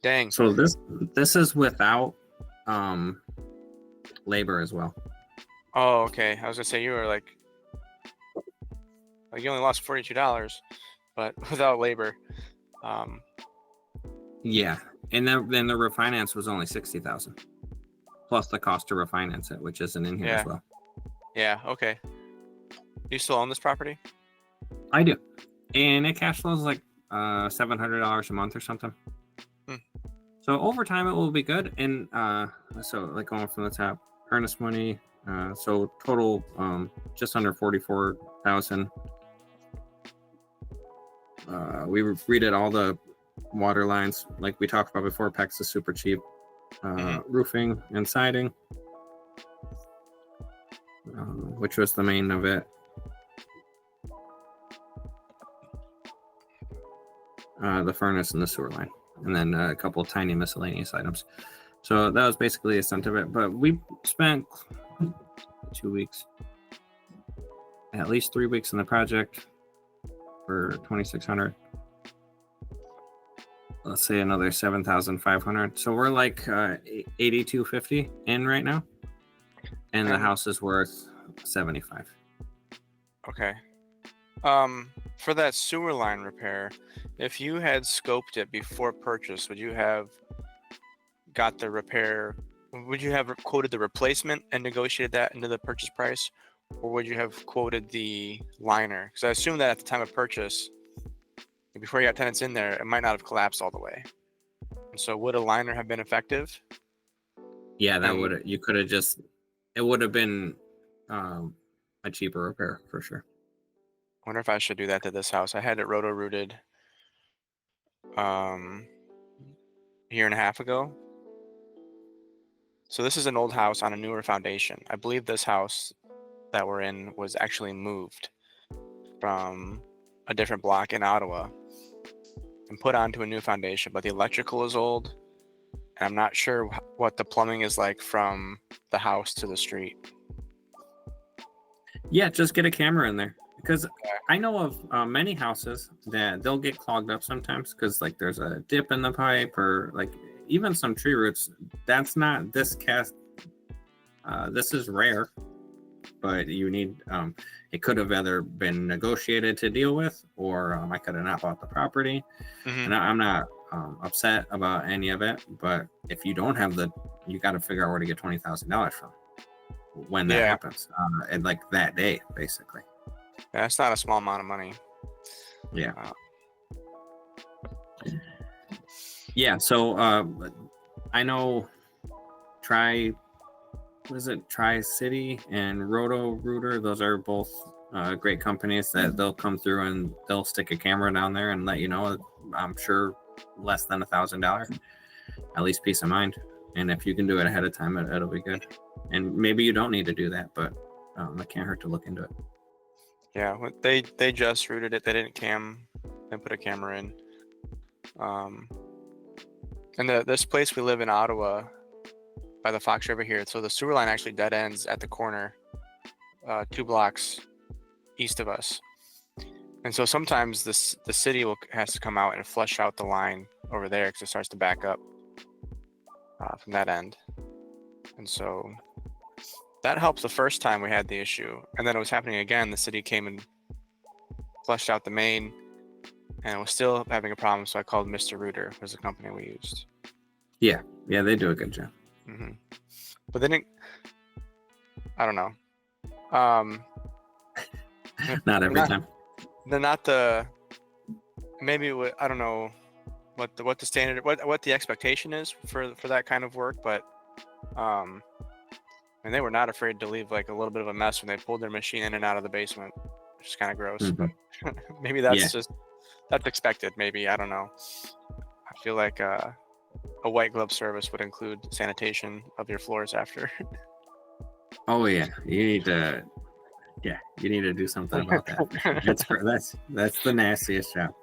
Dang. So this is without labor as well. Oh, okay. I was gonna say you were like you only lost $42, but without labor. Yeah, and then the refinance was only $60,000, plus the cost to refinance it, which isn't in here as well. Yeah. Okay. You still own this property? I do, and it cash flows like $700 a month or something. So over time it will be good. And so like going from the top, earnest money. So total just under 44,000. We redid all the water lines like we talked about before. PEX is super cheap. Roofing and siding, which was the main of it. The furnace and the sewer line, and then a couple of tiny miscellaneous items. So that was basically the extent of it. But we spent 2 weeks, at least 3 weeks in the project for $2,600. Let's say another $7,500. So we're like $8,250 in right now, and the house is worth $75,000. Okay. For that sewer line repair, if you had scoped it before purchase, would you have got the repair? Would you have quoted the replacement and negotiated that into the purchase price, or would you have quoted the liner? Because I assume that at the time of purchase, before you got tenants in there, it might not have collapsed all the way. And so would a liner have been effective? Yeah, that would. You could have just. It would have been a cheaper repair for sure. I wonder if I should do that to this house. I had it roto-rooted a year and a half ago. So this is an old house on a newer foundation. I believe this house that we're in was actually moved from a different block in Ottawa and put onto a new foundation, but the electrical is old, and I'm not sure what the plumbing is like from the house to the street. Yeah, just get a camera in there, because I know of many houses that they'll get clogged up sometimes because like there's a dip in the pipe, or like even some tree roots. That's not this cast. This is rare, but you need. It could have either been negotiated to deal with, or I could have not bought the property. And I'm not upset about any of it, but if you don't have you got to figure out where to get $20,000 from when that happens, and like that day, basically. Yeah, that's not a small amount of money. Yeah. Yeah. So I know Tri-City and Roto-Rooter. Those are both great companies that they'll come through and they'll stick a camera down there and let you know. I'm sure less than $1,000, at least peace of mind. And if you can do it ahead of time, it'll be good. And maybe you don't need to do that, but it can't hurt to look into it. Yeah, they just rooted it. They didn't put a camera in. And this place we live in Ottawa, by the Fox River here. So the sewer line actually dead ends at the corner, 2 blocks east of us. And so sometimes the city has to come out and flush out the line over there because it starts to back up from that end. And so that helped the first time we had the issue. And then it was happening again. The city came and flushed out the main and it was still having a problem. So I called Mr. Rooter, was the company we used. Yeah, they do a good job. Mm-hmm. But then I don't know. Not every time. They're not maybe I don't know what the standard, what the expectation is for that kind of work, but and they were not afraid to leave like a little bit of a mess when they pulled their machine in and out of the basement, which is kind of gross. Mm-hmm. But maybe that's that's expected. Maybe, I don't know. I feel like a white glove service would include sanitation of your floors after. Oh yeah, you need to do something about that. That's the nastiest job.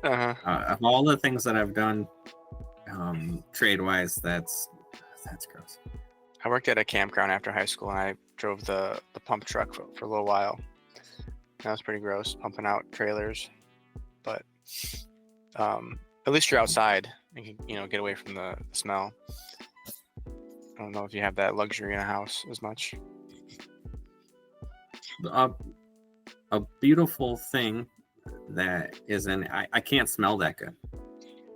Of all the things that I've done, trade wise, that's gross. I worked at a campground after high school, and I drove the pump truck for a little while. That was pretty gross, pumping out trailers. But at least you're outside and can, get away from the smell. I don't know if you have that luxury in a house as much. A beautiful thing that isn't, I can't smell that good.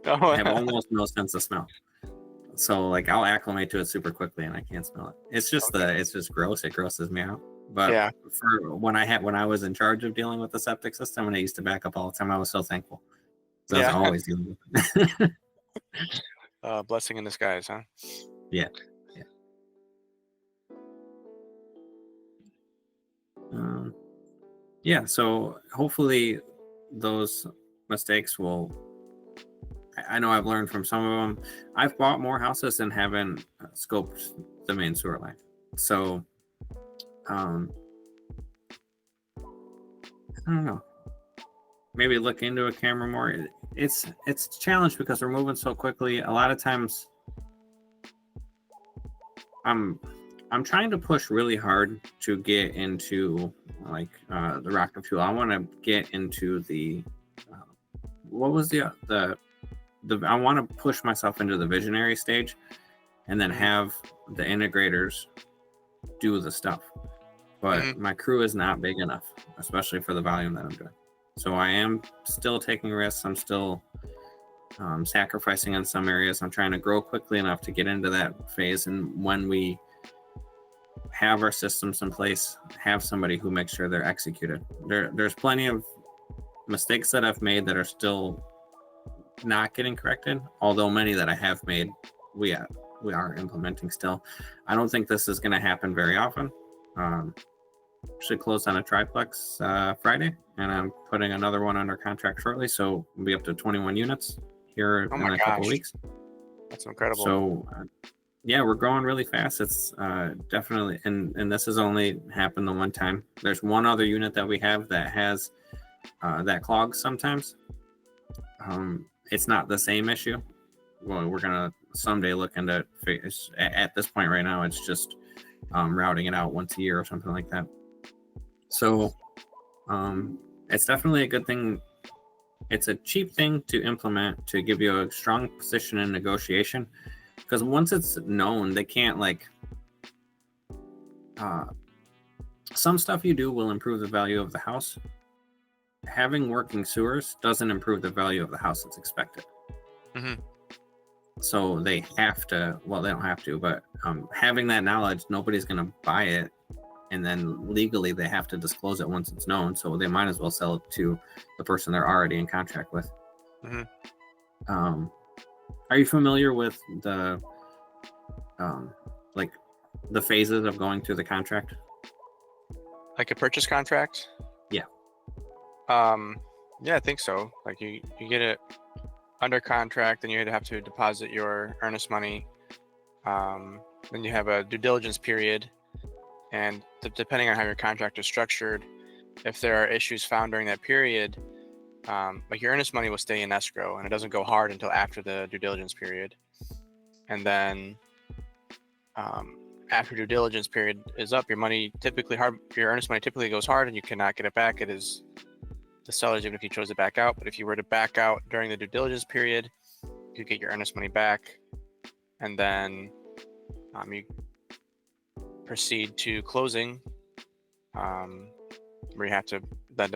Oh. I have almost no sense of smell. So like I'll acclimate to it super quickly and I can't smell it. It's just it's just gross. It grosses me out. But for when I was in charge of dealing with the septic system and it used to back up all the time, I was so thankful. So I was always dealing with it. Blessing in disguise, huh? Yeah. So hopefully those mistakes will, I know I've learned from some of them. I've bought more houses and haven't scoped the main sewer line. So, I don't know. Maybe look into a camera more. It's a challenge because we're moving so quickly. A lot of times I'm trying to push really hard to get into like the rocket fuel. I want to get into the what was the I want to push myself into the visionary stage and then have the integrators do the stuff. But my crew is not big enough, especially for the volume that I'm doing. So I am still taking risks. I'm still sacrificing in some areas. I'm trying to grow quickly enough to get into that phase. And when we have our systems in place, have somebody who makes sure they're executed. There's plenty of mistakes that I've made that are still not getting corrected, although many that I have made, we are implementing still. I don't think this is going to happen very often. Should close on a triplex Friday, and I'm putting another one under contract shortly, so we'll be up to 21 units here in a couple weeks. That's incredible. So we're growing really fast. It's definitely, and this has only happened the one time. There's one other unit that we have that has that clogs sometimes. It's not the same issue. Well, we're gonna someday look into it. At this point right now, it's just routing it out once a year or something like that. So it's definitely a good thing. It's a cheap thing to implement to give you a strong position in negotiation, because once it's known, they can't some stuff you do will improve the value of the house. Having working sewers doesn't improve the value of the house that's expected. So they have to, well, they don't have to, but having that knowledge, nobody's going to buy it. And then legally they have to disclose it once it's known. So they might as well sell it to the person they're already in contract with. Are you familiar with the the phases of going through the contract? Like a purchase contract? Yeah. Yeah, I think so. Like you get it under contract, then you have to deposit your earnest money. Then you have a due diligence period, and depending on how your contract is structured, if there are issues found during that period, like your earnest money will stay in escrow and it doesn't go hard until after the due diligence period. And then after due diligence period is up, your earnest money typically goes hard, and you cannot get it back. It is the seller's, even if you chose to back out. But if you were to back out during the due diligence period, you get your earnest money back, and then you proceed to closing, where you have to then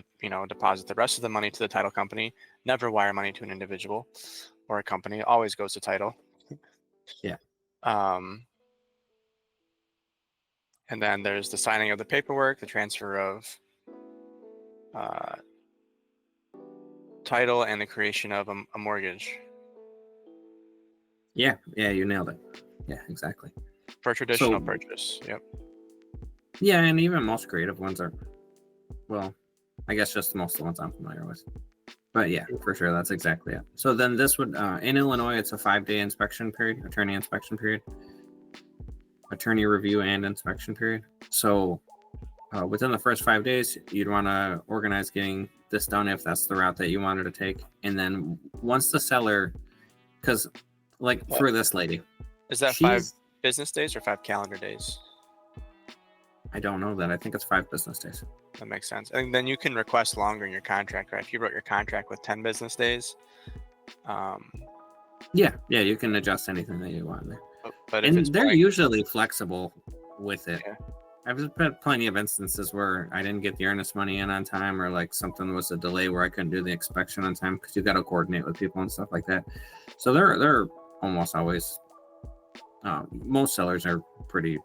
deposit the rest of the money to the title company. Never wire money to an individual or a company. It always goes to title. Yeah. And then there's the signing of the paperwork, the transfer of title, and the creation of a mortgage. Yeah, you nailed it. Yeah, exactly. For a traditional purchase. Yep. Yeah, and even most creative ones are, well, I guess just most of the ones I'm familiar with. But yeah, for sure, that's exactly it. So then this would, in Illinois, it's a 5-day inspection period, attorney inspection period, attorney review and inspection period. So within the first 5 days, you'd want to organize getting this done if that's the route that you wanted to take. And then once the seller, because for this lady, is that 5 business days or 5 calendar days? I don't know that. I think it's 5 business days. That makes sense. And then you can request longer in your contract, right? If you wrote your contract with 10 business days. Yeah, you can adjust anything that you want there. But and they're usually flexible with it. Yeah. I've had plenty of instances where I didn't get the earnest money in on time, or something was a delay where I couldn't do the inspection on time, because you got to coordinate with people and stuff like that. So they're almost always, most sellers are pretty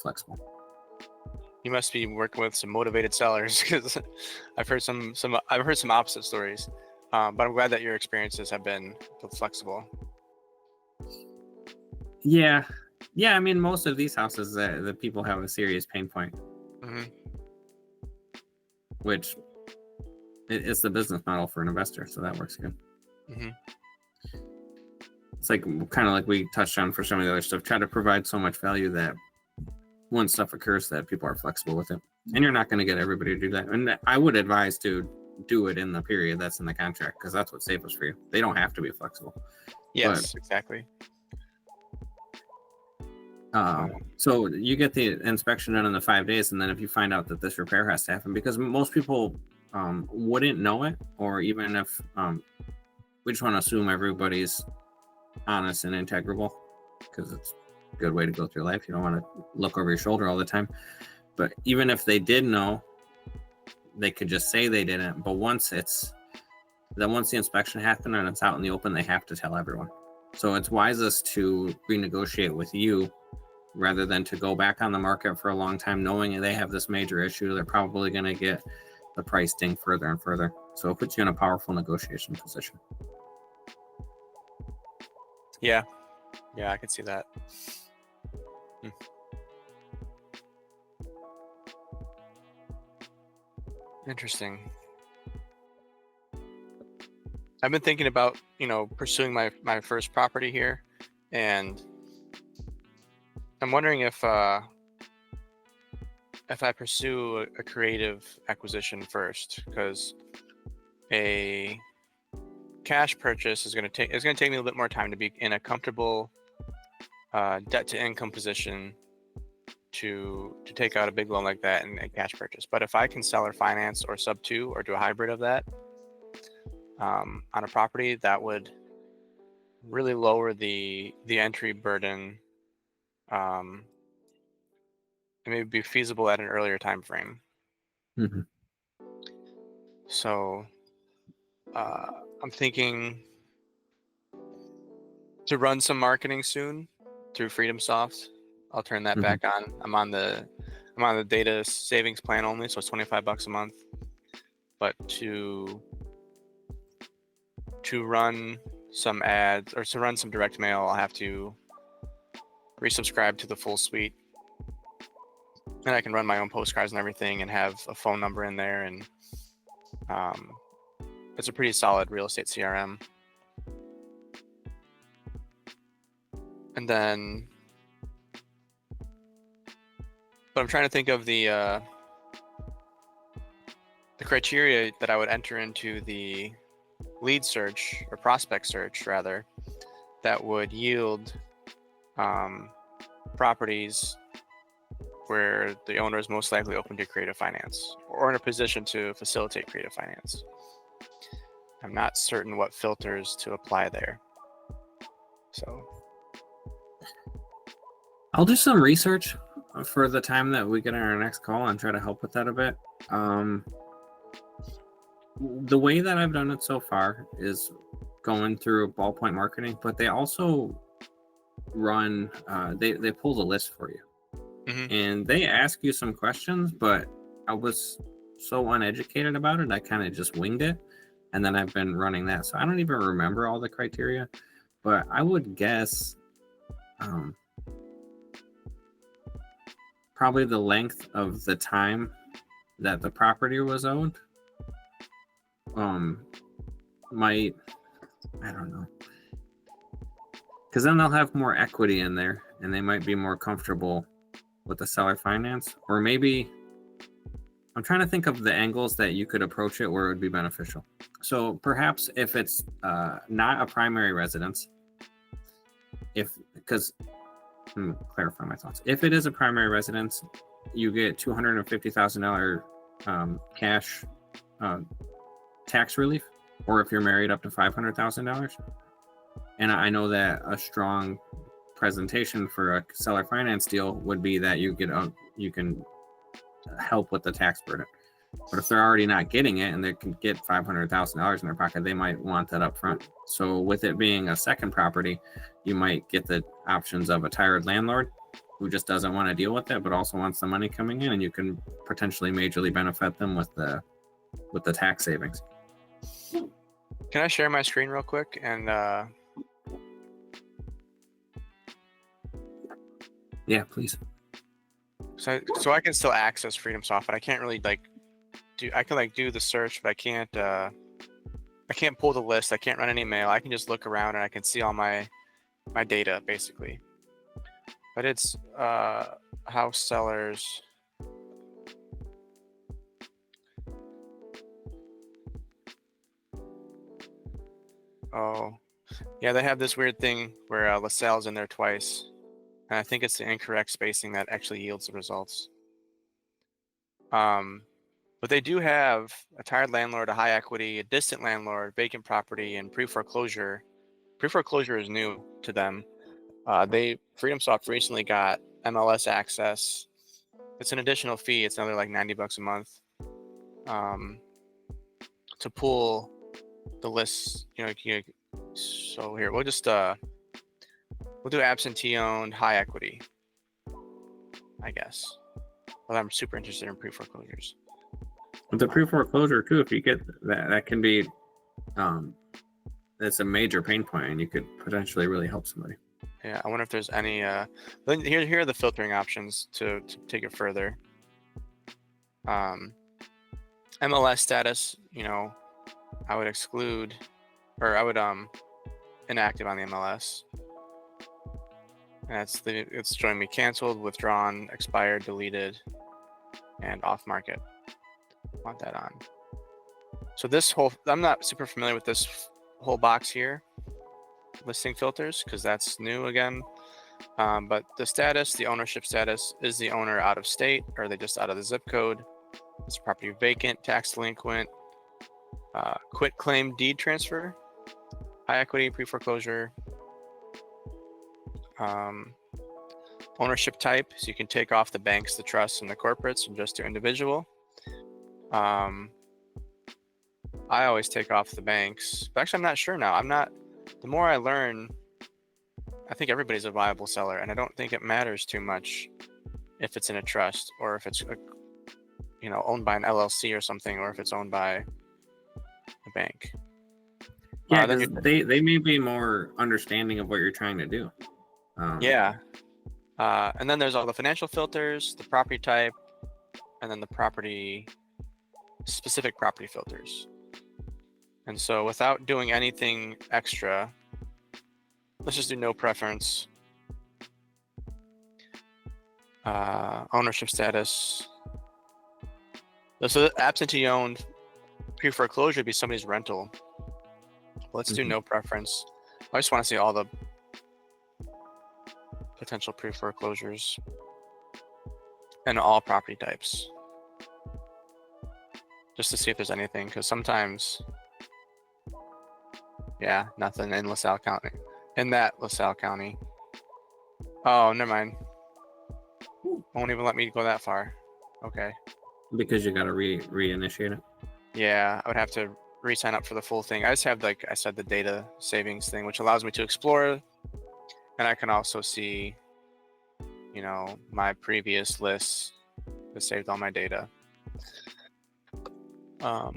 flexible. You must be working with some motivated sellers, because I've heard some opposite stories. But I'm glad that your experiences have been flexible. Yeah. I mean, most of these houses, the people have a serious pain point, which it's the business model for an investor, so that works good. It's kind of like we touched on for some of the other stuff. Try to provide so much value that when stuff occurs, that people are flexible with it. And you're not going to get everybody to do that. And I would advise to do it in the period that's in the contract, because that's what's safest for you. They don't have to be flexible. Yes, exactly. So you get the inspection done in the 5 days, and then if you find out that this repair has to happen, because most people wouldn't know it, or even if we just want to assume everybody's honest and integrable, because it's a good way to go through life. You don't want to look over your shoulder all the time. But even if they did know, they could just say they didn't. But once the inspection happened and it's out in the open, they have to tell everyone. So it's wisest to renegotiate with you rather than to go back on the market for a long time knowing they have this major issue. They're probably going to get the price ding further and further. So it puts you in a powerful negotiation position. Yeah, I can see that. Interesting. I've been thinking about, pursuing my first property here, and I'm wondering if I pursue a creative acquisition first, because a cash purchase is going to take me a little bit more time to be in a comfortable debt to income position to take out a big loan like that and a cash purchase. But if I can sell or finance or sub to or do a hybrid of that on a property, that would really lower the entry burden, and maybe be feasible at an earlier time frame. So I'm thinking to run some marketing soon through Freedom Soft. I'll turn that back on. I'm on the data savings plan only, so it's $25 a month. But to run some ads or to run some direct mail, I'll have to resubscribe to the full suite. And I can run my own postcards and everything and have a phone number in there, and it's a pretty solid real estate CRM. And then, but I'm trying to think of the criteria that I would enter into the lead search, or prospect search rather, that would yield properties where the owner is most likely open to creative finance or in a position to facilitate creative finance. I'm not certain what filters to apply there. So I'll do some research for the time that we get on our next call and try to help with that a bit. The way that I've done it so far is going through Ballpoint Marketing, but they also run, they pull the list for you. And they ask you some questions, but I was so uneducated about it, I kind of just winged it. And then I've been running that. So I don't even remember all the criteria, but I would guess probably the length of the time that the property was owned might, I don't know, because then they'll have more equity in there and they might be more comfortable with the seller finance. Or maybe I'm trying to think of the angles that you could approach it where it would be beneficial. So perhaps if it's not a primary residence, let me clarify my thoughts. If it is a primary residence, you get $250,000 cash tax relief, or if you're married, up to $500,000. And I know that a strong presentation for a seller finance deal would be that you can help with the tax burden. But if they're already not getting it and they can get $500,000 in their pocket, they might want that up front. So with it being a second property, you might get the options of a tired landlord who just doesn't want to deal with it, but also wants the money coming in, and you can potentially majorly benefit them with the tax savings. Can I share my screen real quick? And yeah, please. So I can still access Freedom Soft, but I can't really I can do the search, but I can't pull the list. I can't run any mail. I can just look around and I can see all my data basically. But it's house sellers. Oh, yeah, they have this weird thing where LaSalle's in there twice. And I think it's the incorrect spacing that actually yields the results. But they do have a tired landlord, a high equity, a distant landlord, vacant property, and pre-foreclosure. Pre-foreclosure is new to them. Freedom Soft recently got MLS access. It's an additional fee. It's another like $90 a month to pull the lists. So here we'll just we'll do absentee owned, high equity, I guess. Well, I'm super interested in pre-foreclosures. With the pre-foreclosure too, if you get that can be, that's a major pain point, and you could potentially really help somebody. Yeah, I wonder if there's any. Here are the filtering options to take it further. MLS status, I would exclude, or I would inactive on the MLS. And it's showing me canceled, withdrawn, expired, deleted, and off market. Want that on. So I'm not super familiar with this whole box here, listing filters, because that's new again. But the status, the ownership status, is the owner out of state, or are they just out of the zip code? Is the property vacant, tax delinquent, quit claim deed transfer, high equity, pre-foreclosure. Ownership type, so you can take off the banks, the trusts, and the corporates and just do individual. I always take off the banks, but actually I'm not sure now. The more I learn, I think everybody's a viable seller, and I don't think it matters too much if it's in a trust or if it's owned by an LLC or something, or if it's owned by a bank. Yeah, they may be more understanding of what you're trying to do. Yeah. And then there's all the financial filters, the property type, and then the specific property filters. And so without doing anything extra, let's just do no preference. Ownership status. So absentee owned, pre-foreclosure would be somebody's rental. Let's do no preference. I just want to see all the potential pre-foreclosures and all property types, just to see if there's anything, because sometimes, yeah, nothing in LaSalle County, in that LaSalle County. Oh, never mind. Won't even let me go that far. Okay. Because you got to reinitiate it. Yeah, I would have to re-sign up for the full thing. I just have, like I said, the data savings thing, which allows me to explore, and I can also see, you know, my previous lists that saved all my data. So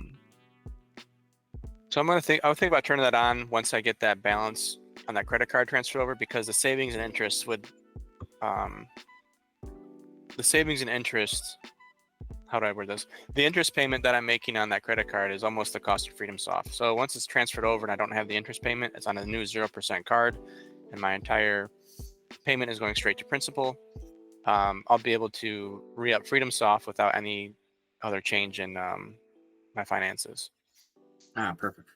I would think about turning that on once I get that balance on that credit card transferred over, because the savings and interest would, how do I word this? The interest payment that I'm making on that credit card is almost the cost of Freedom Soft. So once it's transferred over and I don't have the interest payment, it's on a new 0% card, and my entire payment is going straight to principal. I'll be able to re-up Freedom Soft without any other change in my finances. Ah, perfect.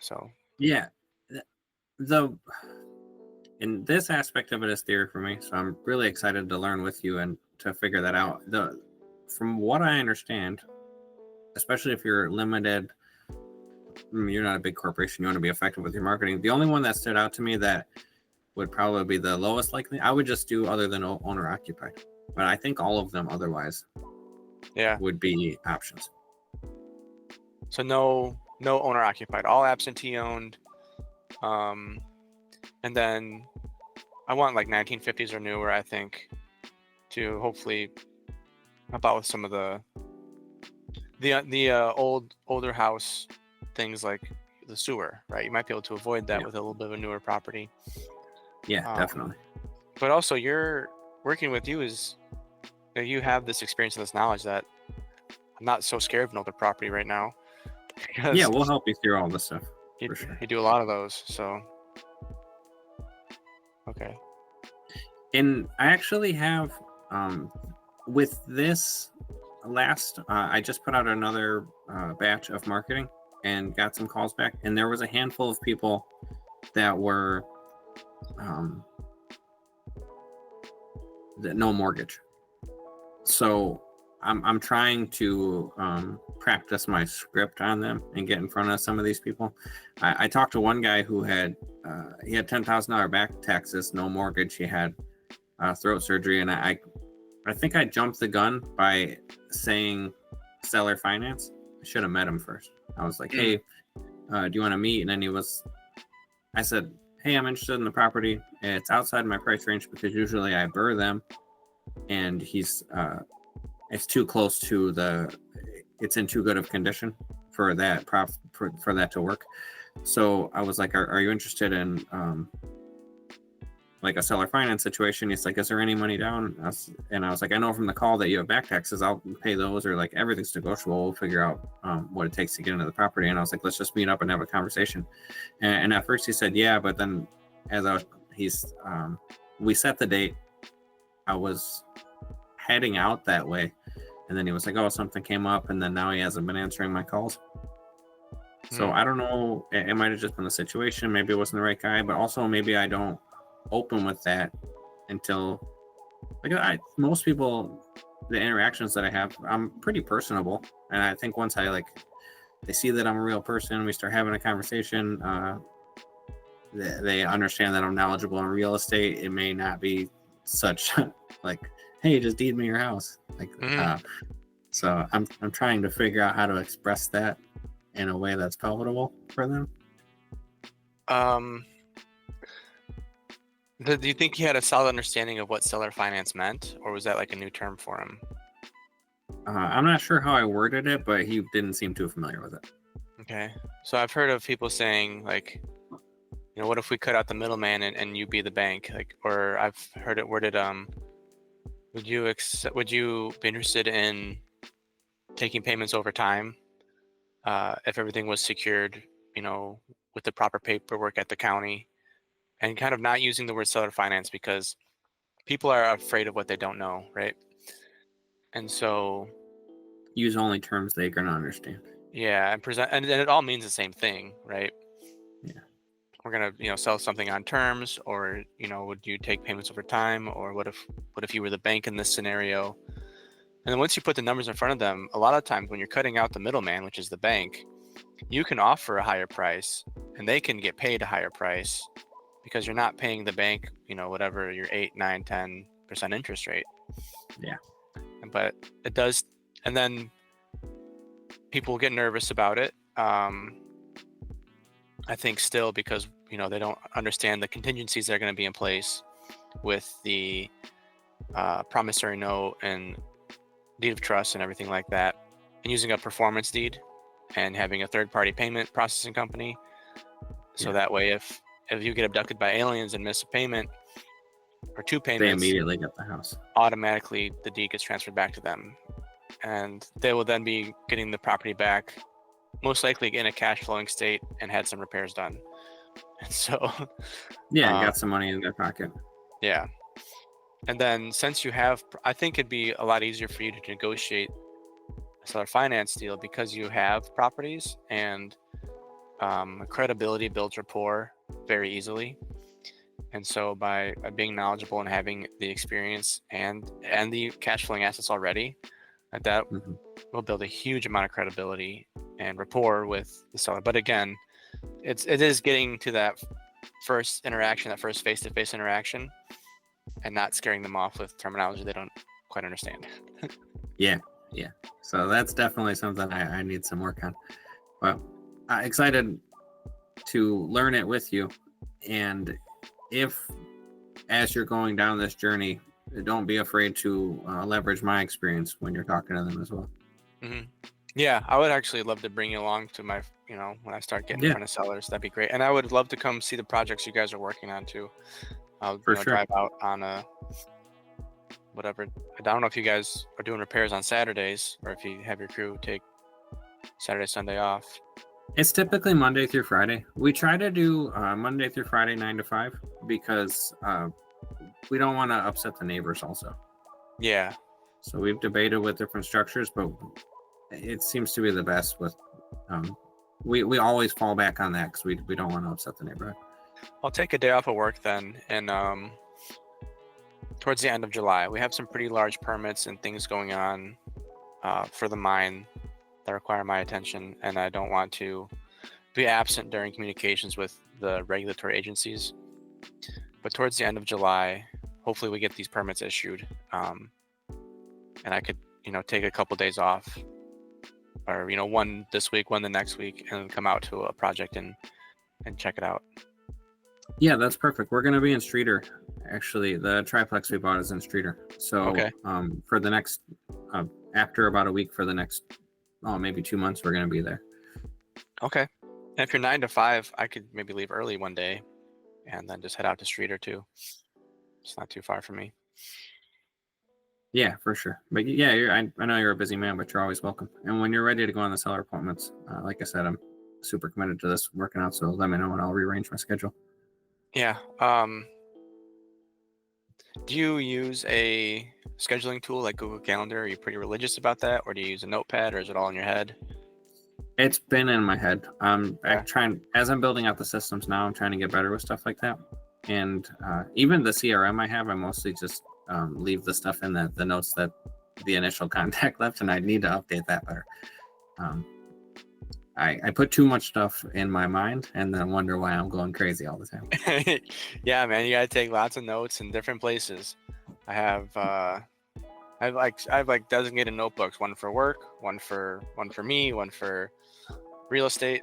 So yeah, in this aspect of it is theory for me, so I'm really excited to learn with you and to figure that out. From what I understand, especially if you're limited, you're not a big corporation, you want to be effective with your marketing. The only one that stood out to me that would probably be the lowest likely, I would just do other than owner occupied, but I think all of them otherwise would be options. So no owner occupied, all absentee owned. And then I want like 1950s or newer, I think, to hopefully help out with some of the older house things, like the sewer, right? You might be able to avoid that with a little bit of a newer property. Yeah, definitely. But also, you're working with you is, you have this experience and this knowledge that I'm not so scared of an older property right now. Yeah, we'll help you through all this stuff. For sure. You do a lot of those, so okay. And I actually have, with this last, I just put out another batch of marketing and got some calls back, and there was a handful of people that were no mortgage. So I'm trying to practice my script on them and get in front of some of these people. I talked to one guy who had he had $10,000 back taxes, no mortgage. He had throat surgery, and I think I jumped the gun by saying seller finance. I should have met him first. I was like, hey, do you want to meet? And then I said, hey, I'm interested in the property. It's outside my price range because usually I BRRRR them, and it's too close to it's in too good of condition for that for that to work. So I was like, are you interested in like a seller finance situation? He's like, is there any money down? And I was like, I know from the call that you have back taxes, I'll pay those, or like everything's negotiable. We'll figure out what it takes to get into the property. And I was like, let's just meet up and have a conversation. And at first he said, yeah, but then we set the date. I was heading out that way, and then he was like, oh, something came up, and then now he hasn't been answering my calls. So I don't know, it might have just been the situation. Maybe it wasn't the right guy, but also maybe I don't open with that until, like, most people, the interactions that I have, I'm pretty personable, and I think once they see that I'm a real person, we start having a conversation, they understand that I'm knowledgeable in real estate. It may not be such like, hey, just deed me your house, so I'm trying to figure out how to express that in a way that's palatable for them. Do you think he had a solid understanding of what seller finance meant, or was that like a new term for him? I'm not sure how I worded it, but he didn't seem too familiar with it. Okay, so I've heard of people saying, like, you know, what if we cut out the middleman and you be the bank? Like, or I've heard it worded, would you be interested in taking payments over time if everything was secured, you know, with the proper paperwork at the county, and kind of not using the word seller finance because people are afraid of what they don't know, right? And so use only terms they can understand. Yeah, and it all means the same thing, right? Yeah. we're gonna, sell something on terms, or, would you take payments over time, or what if you were the bank in this scenario? And then once you put the numbers in front of them, a lot of times when you're cutting out the middleman, which is the bank, you can offer a higher price and they can get paid a higher price because you're not paying the bank, whatever your 8, 9, 10% interest rate. Yeah. But it does, and then people get nervous about it. I think still because, they don't understand the contingencies that are going to be in place with the promissory note and deed of trust and everything like that, and using a performance deed and having a third-party payment processing company. So that way, if you get abducted by aliens and miss a payment or 2 payments, they immediately get the house. Automatically, the deed gets transferred back to them, and they will then be getting the property back, most likely in a cash flowing state, and had some repairs done. And so, got some money in their pocket. Yeah. And then since you have, I think it'd be a lot easier for you to negotiate a seller finance deal because you have properties, and credibility builds rapport very easily. And so by being knowledgeable and having the experience and the cash flowing assets already, that will build a huge amount of credibility and rapport with the seller. But again, it is getting to that first interaction, that first face-to-face interaction, and not scaring them off with terminology they don't quite understand. Yeah. So that's definitely something I need some work on. Well, excited to learn it with you. And if, as you're going down this journey, don't be afraid to leverage my experience when you're talking to them as well. Mm-hmm. Yeah, I would actually love to bring you along to my, when I start getting in front of sellers. That'd be great. And I would love to come see the projects you guys are working on too. I'll drive out on whatever. I don't know if you guys are doing repairs on Saturdays or if you have your crew take Saturday, Sunday off. It's typically Monday through Friday. We try to do Monday through Friday, 9 to 5, because we don't want to upset the neighbors also. Yeah. So we've debated with different structures, but it seems to be the best with, we always fall back on that because we don't want to upset the neighborhood. I'll take a day off of work then, and towards the end of July. We have some pretty large permits and things going on for the mine that require my attention, and I don't want to be absent during communications with the regulatory agencies. But towards the end of July, hopefully we get these permits issued, and I could, take a couple days off, or one this week, one the next week, and come out to a project and check it out. Yeah, that's perfect. We're going to be in Streeter. Actually, the triplex we bought is in Streeter. So for the next, after about a week, for the next, maybe 2 months, we're going to be there. Okay. And if you're 9 to 5, I could maybe leave early one day and then just head out to Streeter too. It's not too far from me. Yeah, for sure. But yeah, I know you're a busy man, but you're always welcome. And when you're ready to go on the seller appointments, like I said, I'm super committed to this working out. So let me know and I'll rearrange my schedule. Yeah. Do you use a scheduling tool like Google Calendar? Are you pretty religious about that, or do you use a notepad, or is it all in your head? It's been in my head. I'm trying, as I'm building out the systems now, I'm trying to get better with stuff like that. And even the CRM I have, I mostly just leave the stuff in the notes that the initial contact left, and I need to update that better. I put too much stuff in my mind and then wonder why I'm going crazy all the time. Yeah, man, you gotta take lots of notes in different places. I have designated notebooks, one for work, one for me, one for real estate,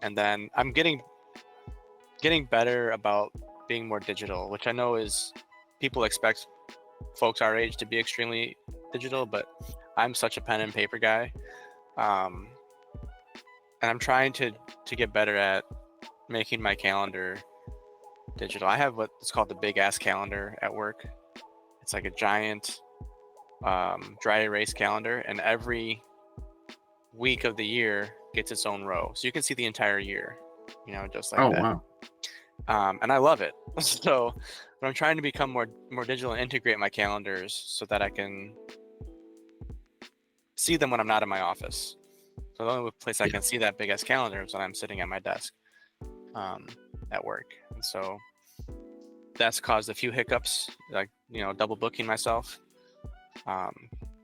and then I'm getting better about being more digital, which I know is people expect folks our age to be extremely digital, but I'm such a pen and paper guy. And I'm trying to get better at making my calendar digital. I have what's called the big ass calendar at work. It's like a giant dry erase calendar, and every week of the year gets its own row. So you can see the entire year, just like that. Oh, wow. And I love it. So but I'm trying to become more digital and integrate my calendars so that I can see them when I'm not in my office. So the only place I can see that big ass calendar is when I'm sitting at my desk. at work, and so that's caused a few hiccups, like double booking myself.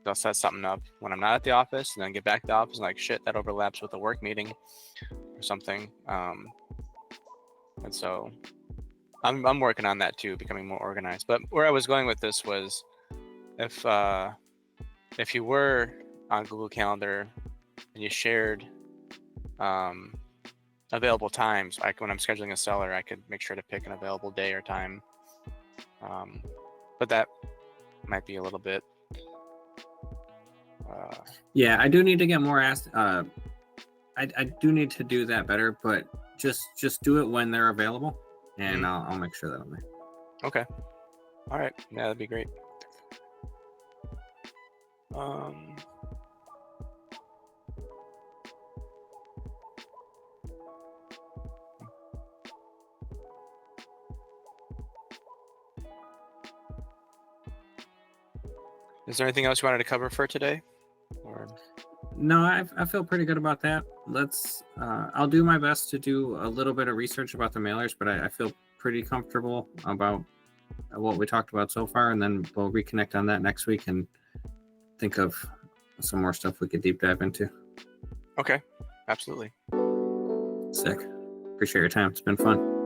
They'll set something up when I'm not at the office, and then get back to the office and like, shit, that overlaps with a work meeting or something. And so I'm working on that too, becoming more organized. But where I was going with this was, if you were on Google Calendar and you shared available times, like when I'm scheduling a seller, I could make sure to pick an available day or time. But that might be a little bit. Yeah, I do need to get more asked. I do need to do that better, but just do it when they're available, and I'll make sure that I'm there. Okay. All right. Yeah, that'd be great. Is there anything else you wanted to cover for today? Or... No, I feel pretty good about that. I'll do my best to do a little bit of research about the mailers, but I feel pretty comfortable about what we talked about so far, and then we'll reconnect on that next week and think of some more stuff we could deep dive into. Okay, absolutely. Sick. Appreciate your time. It's been fun.